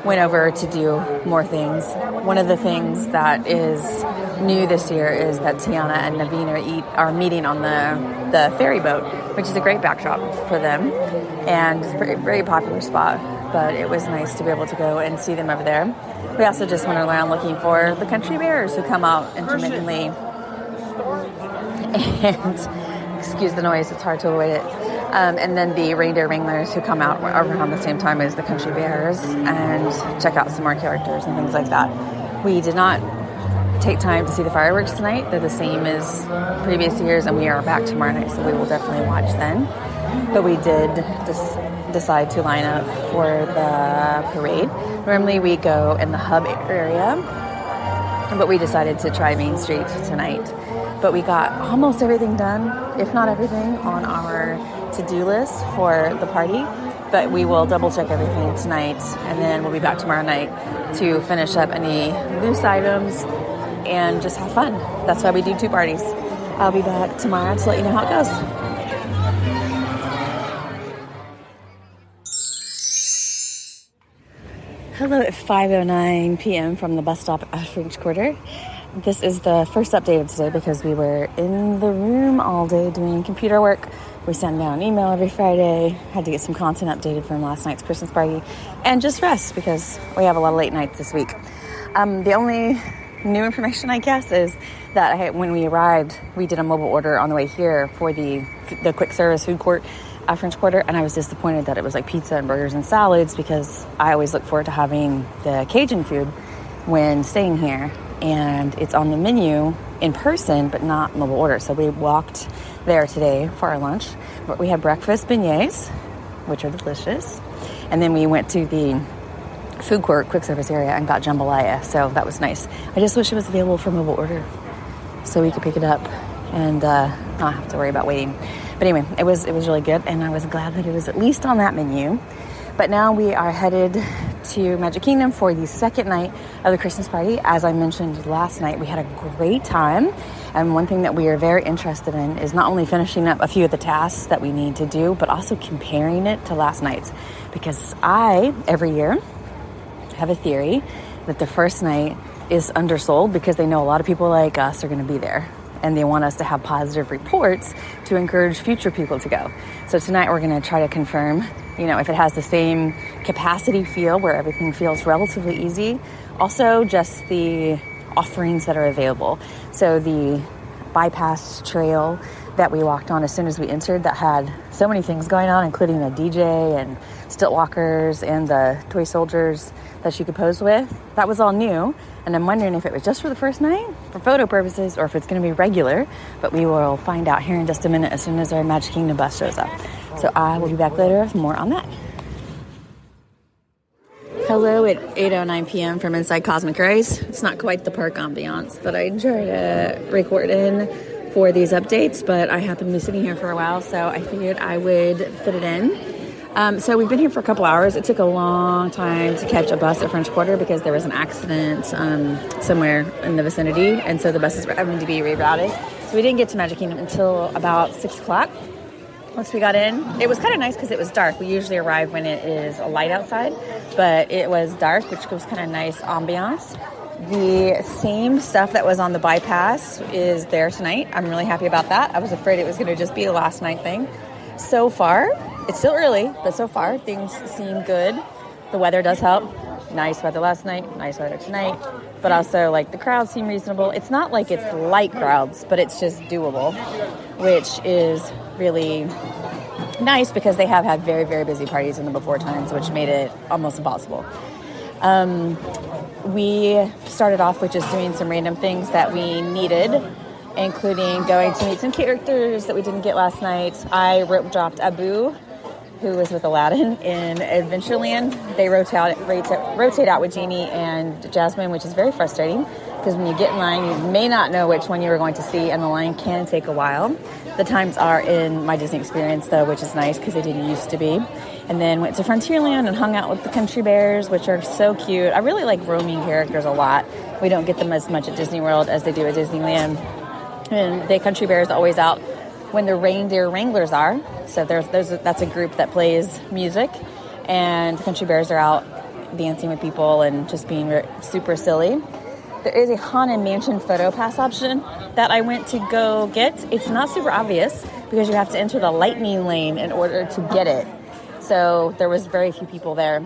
went over to do more things. One of the things that is new this year is that Tiana and Naveen are meeting on the ferry boat, which is a great backdrop for them. And it's a very, very popular spot, but it was nice to be able to go and see them over there. We also just went around looking for the country bears who come out intermittently. And excuse the noise, it's hard to avoid it. And then the reindeer wranglers who come out around the same time as the country bears and check out some more characters and things like that. We did not take time to see the fireworks tonight. They're the same as previous years, and we are back tomorrow night, so we will definitely watch then. But we did decide to line up for the parade. Normally we go in the hub area, but we decided to try Main Street tonight. But we got almost everything done, if not everything, on our to-do list for the party. But we will double check everything tonight, and then we'll be back tomorrow night to finish up any loose items and just have fun. That's why we do 2 parties. I'll be back tomorrow to let you know how it goes. Hello at 5:09 p.m. from the bus stop at French Quarter. This is the first update of today because we were in the room all day doing computer work. We send out an email every Friday, had to get some content updated from last night's Christmas party, and just rest because we have a lot of late nights this week. The only new information, I guess, is that when we arrived, we did a mobile order on the way here for the quick service food court at French Quarter, and I was disappointed that it was like pizza and burgers and salads because I always look forward to having the Cajun food when staying here, and it's on the menu in person but not mobile order. So we walked there today for our lunch. We had breakfast beignets, which are delicious, and then we went to the food court quick service area and got jambalaya, so that was nice. I just wish it was available for mobile order so we could pick it up and not have to worry about waiting. But anyway, it was really good, and I was glad that it was at least on that menu. But now we are headed to Magic Kingdom for the second night of the Christmas party. As I mentioned last night, we had a great time, and one thing that we are very interested in is not only finishing up a few of the tasks that we need to do, but also comparing it to last night's, because I, every year, have a theory that the first night is undersold because they know a lot of people like us are going to be there, and they want us to have positive reports to encourage future people to go. So tonight we're going to try to confirm, if it has the same capacity feel where everything feels relatively easy. Also, just the offerings that are available. So the bypass trail that we walked on as soon as we entered that had so many things going on, including a DJ and stilt walkers and the toy soldiers that you could pose with. That was all new, and I'm wondering if it was just for the first night for photo purposes or if it's going to be regular, but we will find out here in just a minute as soon as our Magic Kingdom bus shows up. So I will be back later with more on that. Hello at 8:09 p.m. from inside Cosmic Rays. It's not quite the park ambiance that I try to record in for these updates, but I happen to be sitting here for a while, so I figured I would fit it in. So we've been here for a couple hours. It took a long time to catch a bus at French Quarter because there was an accident somewhere in the vicinity, and so the buses were having to be rerouted. So we didn't get to Magic Kingdom until about 6 o'clock. Once we got in, it was kind of nice because it was dark. We usually arrive when it is light outside, but it was dark, which was kind of nice ambiance. The same stuff that was on the bypass is there tonight. I'm really happy about that. I was afraid it was going to just be a last night thing. So far, it's still early, but so far things seem good. The weather does help. Nice weather last night, nice weather tonight. But also, the crowds seem reasonable. It's not like it's light crowds, but it's just doable, which is really nice because they have had very, very busy parties in the before times, which made it almost impossible. We started off with just doing some random things that we needed, including going to meet some characters that we didn't get last night. I rope dropped Abu, who was with Aladdin in Adventureland. They rotate out with Genie and Jasmine, which is very frustrating because when you get in line, you may not know which one you were going to see, and the line can take a while. The times are in my Disney experience, though, which is nice because they didn't used to be. And then went to Frontierland and hung out with the country bears, which are so cute. I really like roaming characters a lot. We don't get them as much at Disney World as they do at Disneyland. And the country bears are always out when the reindeer wranglers are. So that's a group that plays music, and the country bears are out dancing with people and just being super silly. There is a Haunted Mansion photo pass option that I went to go get. It's not super obvious because you have to enter the lightning lane in order to get it. So there was very few people there.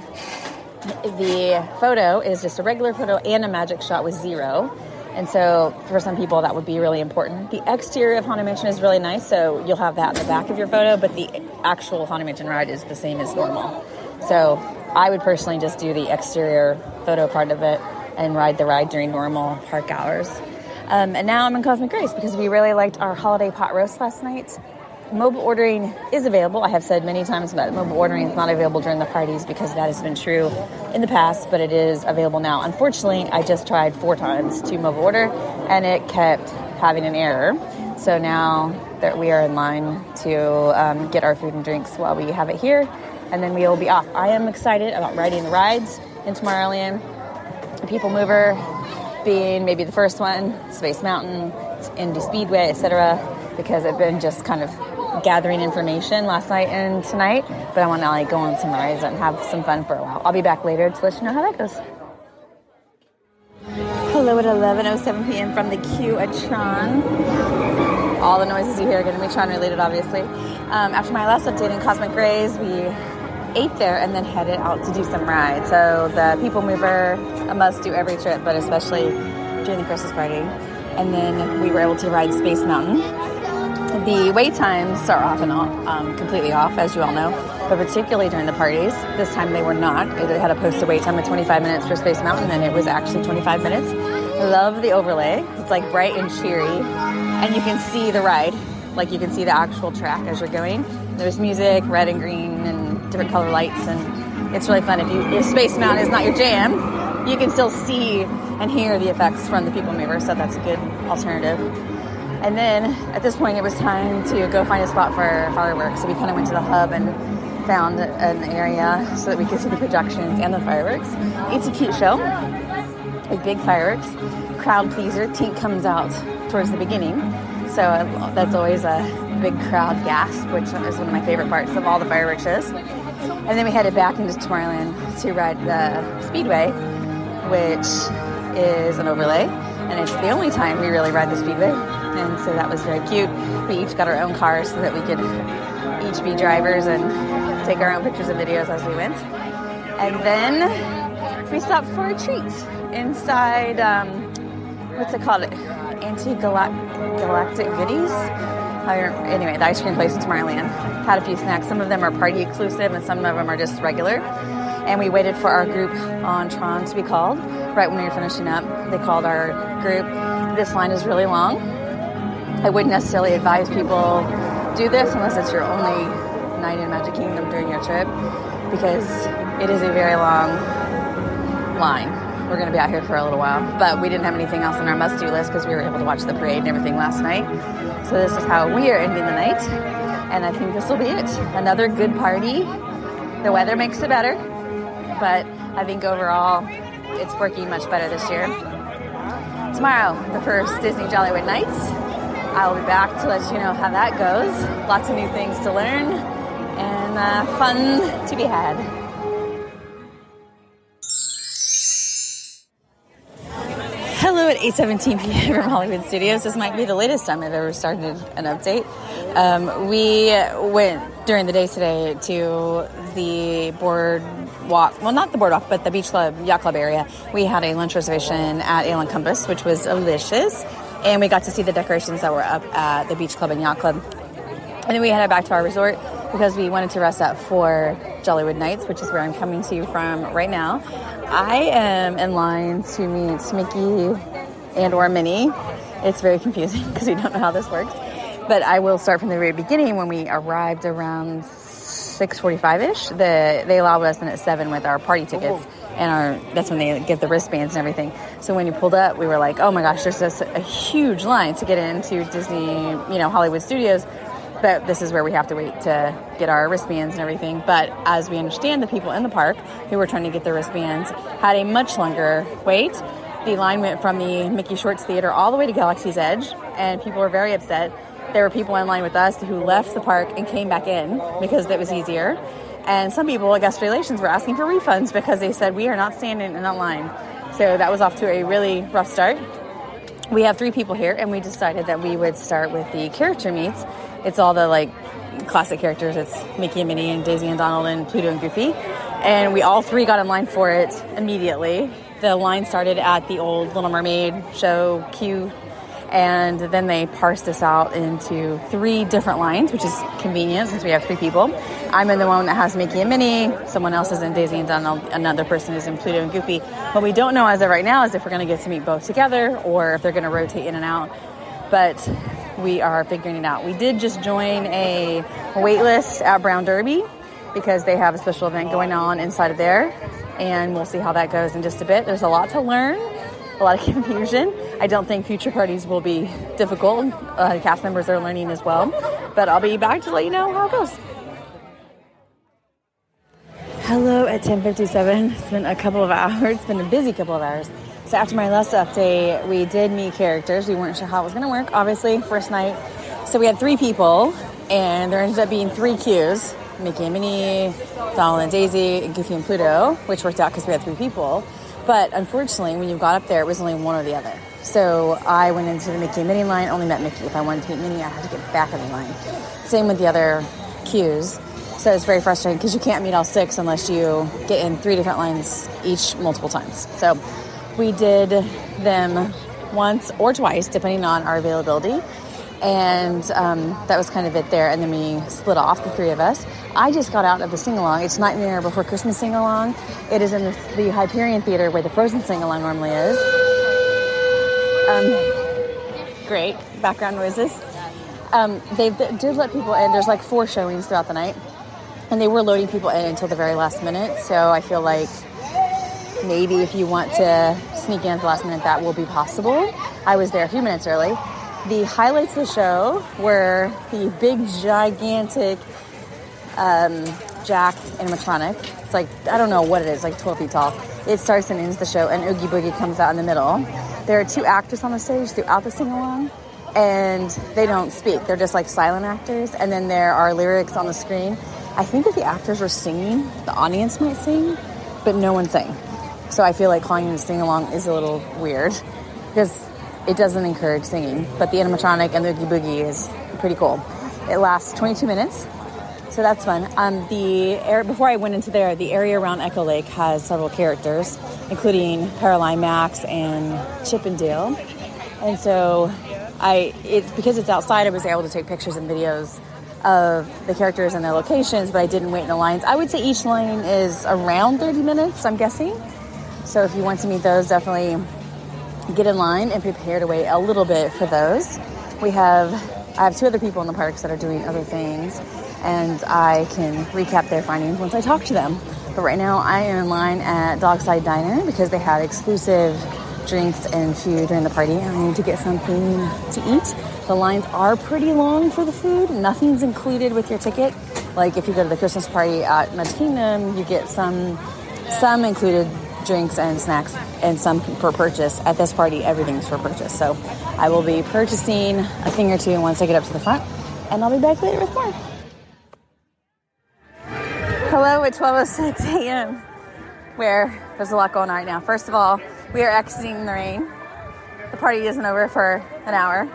The photo is just a regular photo and a magic shot with 0. And so for some people, that would be really important. The exterior of Haunted Mansion is really nice, so you'll have that in the back of your photo, but the actual Haunted Mansion ride is the same as normal. So I would personally just do the exterior photo part of it and ride the ride during normal park hours. And now I'm in Cosmic Race because we really liked our holiday pot roast last night. Mobile ordering is available. I have said many times that mobile ordering is not available during the parties because that has been true in the past, but it is available now. Unfortunately, I just tried 4 times to mobile order, and it kept having an error. So now that we are in line to get our food and drinks while we have it here, and then we will be off. I am excited about riding the rides in Tomorrowland. The People Mover being maybe the first one, Space Mountain, Indy Speedway, etc., because I've been just kind of gathering information last night and tonight, but I want to go on some rides and have some fun for a while. I'll be back later to let you know how that goes. Hello at 11:07 p.m. from the queue at Tron. All the noises you hear are going to be Tron related, obviously. After my last update in Cosmic Rays, we ate there and then headed out to do some rides. So the People Mover, a must do every trip, but especially during the Christmas party. And then we were able to ride Space Mountain. The wait times are off and on, completely off, as you all know, but particularly during the parties. This time they were not. It had a posted wait time of 25 minutes for Space Mountain, and it was actually 25 minutes. Love the overlay. It's like bright and cheery, and you can see the ride. Like you can see the actual track as you're going. There's music, red and green, and different color lights, and it's really fun. If Space Mountain is not your jam, you can still see and hear the effects from the People Mover, so that's a good alternative. And then at this point, it was time to go find a spot for fireworks. So we kind of went to the hub and found an area so that we could see the projections and the fireworks. It's a cute show, like big fireworks. Crowd pleaser. Tink comes out towards the beginning. So that's always a big crowd gasp, which is one of my favorite parts of all the fireworks shows. And then we headed back into Tomorrowland to ride the Speedway, which is an overlay. And it's the only time we really ride the Speedway. And so that was very cute. We each got our own cars so that we could each be drivers and take our own pictures and videos as we went. And then we stopped for a treat inside, what's it called? Anti-Galactic Goodies? Anyway, the ice cream place in Tomorrowland. Had a few snacks. Some of them are party exclusive and some of them are just regular. And we waited for our group on Tron to be called. Right when we were finishing up, they called our group. This line is really long. I wouldn't necessarily advise people do this unless it's your only night in Magic Kingdom during your trip, because it is a very long line. We're going to be out here for a little while, but we didn't have anything else on our must-do list because we were able to watch the parade and everything last night. So this is how we are ending the night, and I think this will be it. Another good party. The weather makes it better, but I think overall it's working much better this year. Tomorrow, the first Disney Jollywood Nights. I'll be back to let you know how that goes. Lots of new things to learn and fun to be had. Hello at 8:17 p.m. from Hollywood Studios. This might be the latest time I've ever started an update. We went during the day today to the boardwalk. Well, not the boardwalk, but the beach club, yacht club area. We had a lunch reservation at Ale and Compass, which was delicious. And we got to see the decorations that were up at the Beach Club and Yacht Club. And then we headed back to our resort because we wanted to rest up for Jollywood Nights, which is where I'm coming to you from right now. I am in line to meet Mickey and or Minnie. It's very confusing because we don't know how this works. But I will start from the very beginning. When we arrived around 6:45-ish, they allowed us in at 7 with our party tickets. And that's when they give the wristbands and everything. So when you pulled up, we were like, oh my gosh, there's just a huge line to get into Disney, Hollywood Studios. But this is where we have to wait to get our wristbands and everything. But as we understand, the people in the park who were trying to get their wristbands had a much longer wait. The line went from the Mickey Shorts Theater all the way to Galaxy's Edge. And people were very upset. There were people in line with us who left the park and came back in because it was easier. And some people at guest relations were asking for refunds because they said, we are not standing in that line. So that was off to a really rough start. We have 3 people here, and we decided that we would start with the character meets. It's all the, classic characters. It's Mickey and Minnie and Daisy and Donald and Pluto and Goofy. And we all 3 got in line for it immediately. the line started at the old Little Mermaid show queue, and then they parsed us out into 3 different lines, which is convenient since we have 3 people. I'm in the one that has Mickey and Minnie. Someone else is in Daisy and Donald. Another person is in Pluto and Goofy. What we don't know as of right now is if we're going to get to meet both together or if they're going to rotate in and out. But we are figuring it out. We did just join a wait list at Brown Derby because they have a special event going on inside of there. And we'll see how that goes in just a bit. There's a lot to learn, a lot of confusion. I don't think future parties will be difficult. Cast members are learning as well. But I'll be back to let you know how it goes. Hello at 10:57. It's been a couple of hours. It's been a busy couple of hours. So after my last update, we did meet characters. We weren't sure how it was going to work, obviously, first night. So we had 3 people, and there ended up being 3 queues. Mickey and Minnie, Donald and Daisy, and Goofy and Pluto, which worked out because we had 3 people. But unfortunately, when you got up there, it was only one or the other. So I went into the Mickey and Minnie line, only met Mickey. If I wanted to meet Minnie, I had to get back in the line. Same with the other queues. So it's very frustrating because you can't meet all 6 unless you get in 3 different lines each multiple times. So we did them once or twice, depending on our availability. And that was kind of it there. And then we split off, the 3 of us. I just got out of the sing-along. It's Nightmare Before Christmas sing-along. It is in the Hyperion Theater where the Frozen sing-along normally is. Great background noises. They did let people in. There's like 4 showings throughout the night. And they were loading people in until the very last minute. So I feel like maybe if you want to sneak in at the last minute, that will be possible. I was there a few minutes early. The highlights of the show were the big, gigantic Jack animatronic. It's like, I don't know what it is, like 12 feet tall. It starts and ends the show, and Oogie Boogie comes out in the middle. There are 2 actors on the stage throughout the sing-along, and they don't speak. They're just like silent actors, and then there are lyrics on the screen. I think if the actors were singing, the audience might sing, but no one sang. So I feel like calling it a sing-along is a little weird because it doesn't encourage singing. But the animatronic and the Oogie Boogie is pretty cool. It lasts 22 minutes, so that's fun. Before I went into there, the area around Echo Lake has several characters, including Caroline Max and Chip and Dale. And so because it's outside, I was able to take pictures and videos of the characters and their locations, but I didn't wait in the lines. I would say each line is around 30 minutes, I'm guessing. So if you want to meet those, definitely get in line and prepare to wait a little bit for those. I have 2 other people in the parks that are doing other things, and I can recap their findings once I talk to them. But right now I am in line at Dockside Diner because they had exclusive drinks and food during the party, and I need to get something to eat. The lines are pretty long for the food. Nothing's included with your ticket. Like if you go to the Christmas party at Magic Kingdom, you get some included drinks and snacks and some for purchase. At this party, everything's for purchase. So I will be purchasing a thing or 2 once I get up to the front, and I'll be back later with more. Hello at 12:06 a.m. where there's a lot going on right now. First of all, we are exiting the rain. The party isn't over for an hour,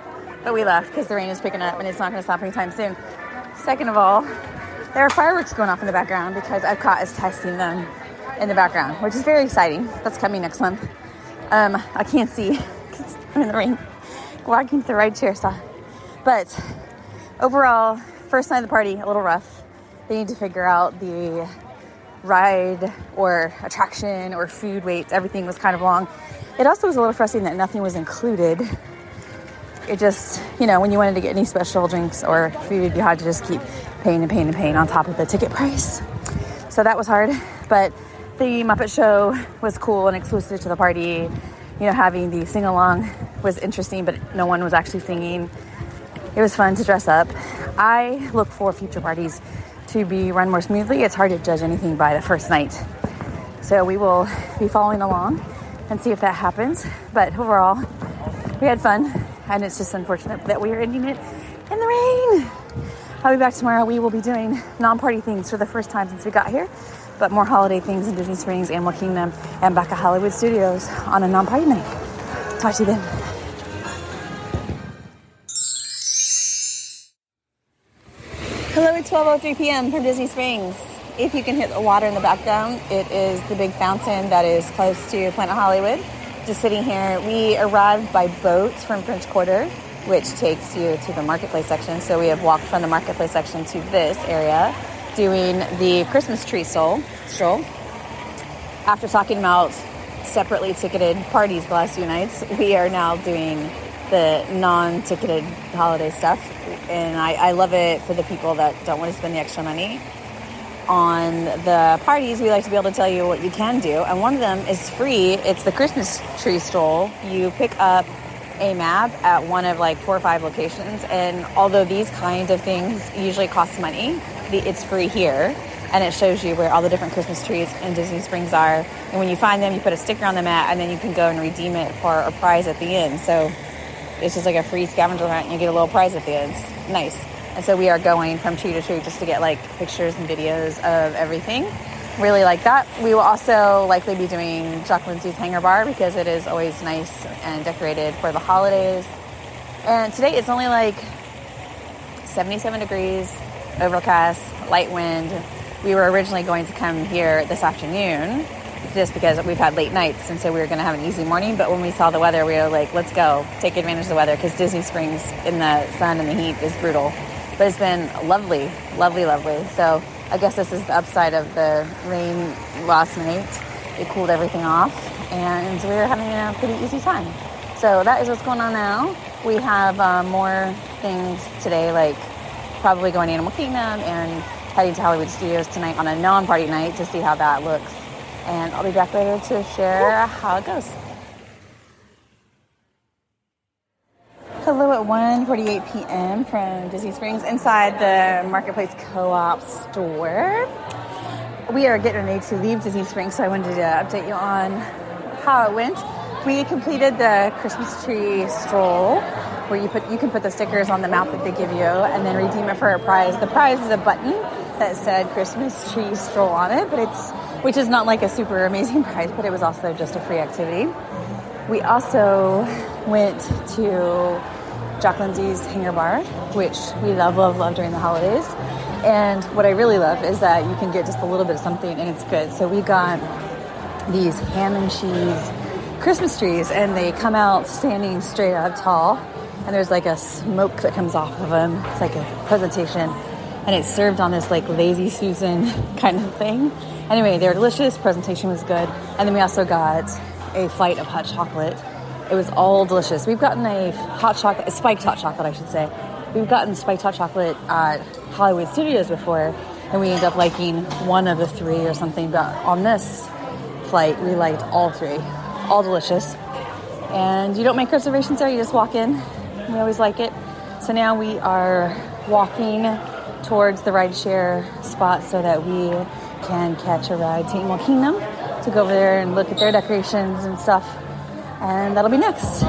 but we left because the rain is picking up and it's not going to stop anytime soon. Second of all, there are fireworks going off in the background because Epcot is testing them in the background, which is very exciting. That's coming next month. I can't see because I'm in the rain, walking to the ride chair. But overall, first night of the party, a little rough. They need to figure out the ride or attraction or food waits. Everything was kind of long. It also was a little frustrating that nothing was included. It just, when you wanted to get any special drinks or food, you had to just keep paying on top of the ticket price. So that was hard. But the Muppet Show was cool and exclusive to the party. Having the sing-along was interesting, but no one was actually singing. It was fun to dress up. I look for future parties to be run more smoothly. It's hard to judge anything by the first night. So we will be following along and see if that happens. But overall, we had fun, and it's just unfortunate that we are ending it in the rain. I'll be back tomorrow. We will be doing non-party things for the first time since we got here, but more holiday things in Disney Springs, Animal Kingdom, and back at Hollywood Studios on a non-party night. Talk to you then. Hello at 12:03 p.m. from Disney Springs. if you can hit the water in the background, it is the big fountain that is close to Planet Hollywood. Just sitting here. We arrived by boat from French Quarter, which takes you to the marketplace section. So we have walked from the marketplace section to this area, doing the Christmas tree stroll. After talking about separately ticketed parties the last few nights, we are now doing the non-ticketed holiday stuff. And I love it for the people that don't want to spend the extra money. On the parties, we like to be able to tell you what you can do. And one of them is free. It's the Christmas tree stroll. You pick up a map at one of like 4 or 5 locations. And although these kind of things usually cost money, it's free here. And it shows you where all the different Christmas trees in Disney Springs are. And when you find them, you put a sticker on the mat, and then you can go and redeem it for a prize at the end. So it's just like a free scavenger hunt, and you get a little prize at the end. It's nice. And so we are going from tree to tree just to get like pictures and videos of everything. Really like that. We will also likely be doing Jacques Lindsay's Hangar Bar because it is always nice and decorated for the holidays. And today it's only like 77 degrees, overcast, light wind. We were originally going to come here this afternoon just because we've had late nights, and so we were going to have an easy morning. But when we saw the weather, we were like, let's go, take advantage of the weather, because Disney Springs in the sun and the heat is brutal. But it's been lovely, lovely, lovely. So I guess this is the upside of the rain last night. It cooled everything off, and we were having a pretty easy time. So that is what's going on now. We have more things today, like probably going to Animal Kingdom and heading to Hollywood Studios tonight on a non-party night to see how that looks. And I'll be back later to share how it goes. Hello at 1:48 p.m. from Disney Springs inside the Marketplace Co-op store. We are getting ready to leave Disney Springs, so I wanted to update you on how it went. We completed the Christmas tree stroll, where you can put the stickers on the map that they give you and then redeem it for a prize. The prize is a button that said Christmas tree stroll on it, which is not like a super amazing prize, but it was also just a free activity. We also went to Jacques Lindsay's Hangar Bar, which we love, love, love during the holidays. And what I really love is that you can get just a little bit of something and it's good. So we got these ham and cheese Christmas trees, and they come out standing straight up tall, and there's like a smoke that comes off of them. It's like a presentation, and it's served on this like Lazy Susan kind of thing. Anyway, they were delicious. Presentation was good. And then we also got a flight of hot chocolate. It was all delicious. We've gotten a spiked hot chocolate, I should say. We've gotten spiked hot chocolate at Hollywood Studios before, and we ended up liking one of the 3 or something. But on this flight, we liked all 3. All delicious. And you don't make reservations there, you just walk in. We always like it. So now we are walking towards the rideshare spot so that we can catch a ride to Animal Kingdom to go over there and look at their decorations and stuff. And that'll be next.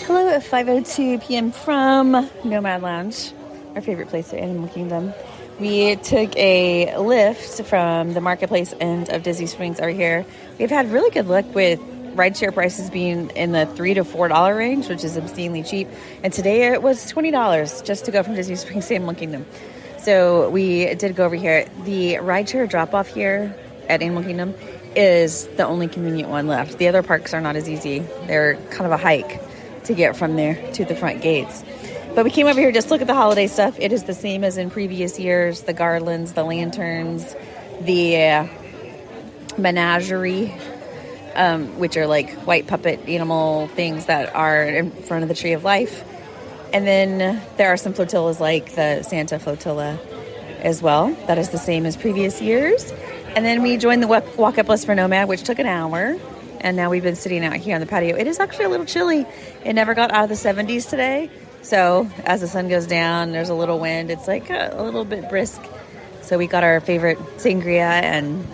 Hello at 5:02 p.m. from Nomad Lounge, our favorite place at Animal Kingdom. We took a lift from the marketplace end of Disney Springs over here. We've had really good luck with rideshare prices being in the $3 to $4 range, which is obscenely cheap. And today it was $20 just to go from Disney Springs to Animal Kingdom. So we did go over here. The rideshare drop-off here at Animal Kingdom is the only convenient one left. The other parks are not as easy. They're kind of a hike to get from there to the front gates. But we came over here just to look at the holiday stuff. It is the same as in previous years. The garlands, the lanterns, the menagerie, which are like white puppet animal things that are in front of the Tree of Life. And then there are some flotillas like the Santa flotilla as well. That is the same as previous years. And then we joined the walk-up list for Nomad, which took an hour. And now we've been sitting out here on the patio. It is actually a little chilly. It never got out of the 70s today. So as the sun goes down, there's a little wind. It's like a little bit brisk. So we got our favorite sangria and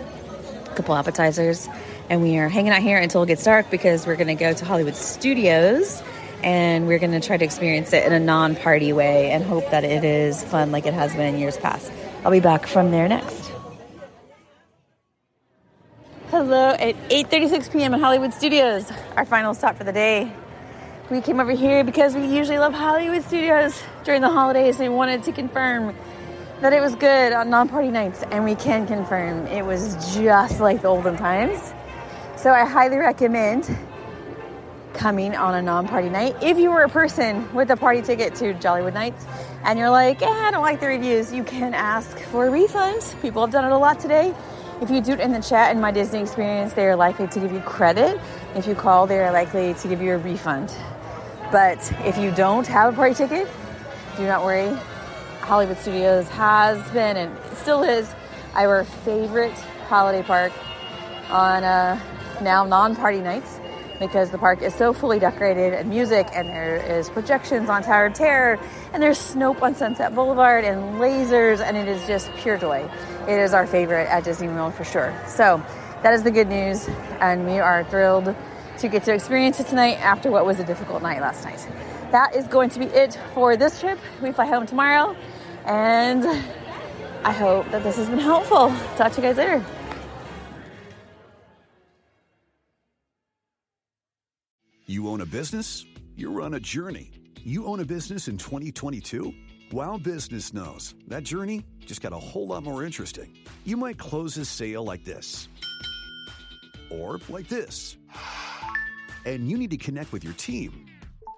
a couple appetizers. And we are hanging out here until it gets dark because we're going to go to Hollywood Studios. And we're going to try to experience it in a non-party way and hope that it is fun like it has been in years past. I'll be back from there next. Hello at 8:36 p.m. at Hollywood Studios, our final stop for the day. We came over here because we usually love Hollywood Studios during the holidays and we wanted to confirm that it was good on non-party nights, and we can confirm it was just like the olden times. So I highly recommend coming on a non-party night. If you were a person with a party ticket to Jollywood Nights and you're like, I don't like the reviews, you can ask for a refund. People have done it a lot today. If you do it in the chat in My Disney Experience, they are likely to give you credit. If you call, they are likely to give you a refund. But if you don't have a party ticket, do not worry. Hollywood Studios has been and still is our favorite holiday park on now non-party nights, because the park is so fully decorated and music, and there is projections on Tower of Terror, and there's Snope on Sunset Boulevard and lasers, and it is just pure joy. It is our favorite at Disney World for sure. So that is the good news, and we are thrilled to get to experience it tonight after what was a difficult night last night. That is going to be it for this trip. We fly home tomorrow, and I hope that this has been helpful. Talk to you guys later. You own a business? You're on a journey. You own a business in 2022? Wow Business knows that journey just got a whole lot more interesting. You might close a sale like this, or like this, and you need to connect with your team.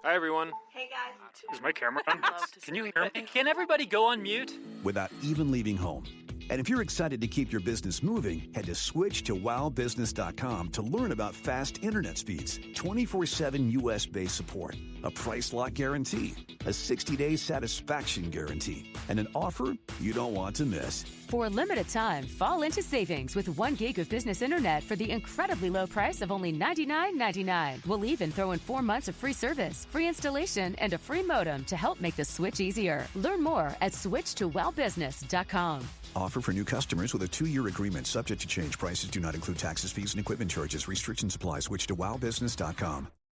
Hi, everyone. Hey, guys. Is my camera on? Can you hear me? Can everybody go on mute? Without even leaving home. And if you're excited to keep your business moving, head to switch to wowbusiness.com to learn about fast internet speeds, 24/7 US-based support, a price lock guarantee, a 60-day satisfaction guarantee, and an offer you don't want to miss. For a limited time, fall into savings with 1 gig of business internet for the incredibly low price of only $99.99. We'll even throw in 4 months of free service, free installation, and a free modem to help make the switch easier. Learn more at switchtowowbusiness.com. Offer for new customers with a 2-year agreement subject to change. Prices do not include taxes, fees, and equipment charges. Restrictions apply. Switch to wowbusiness.com.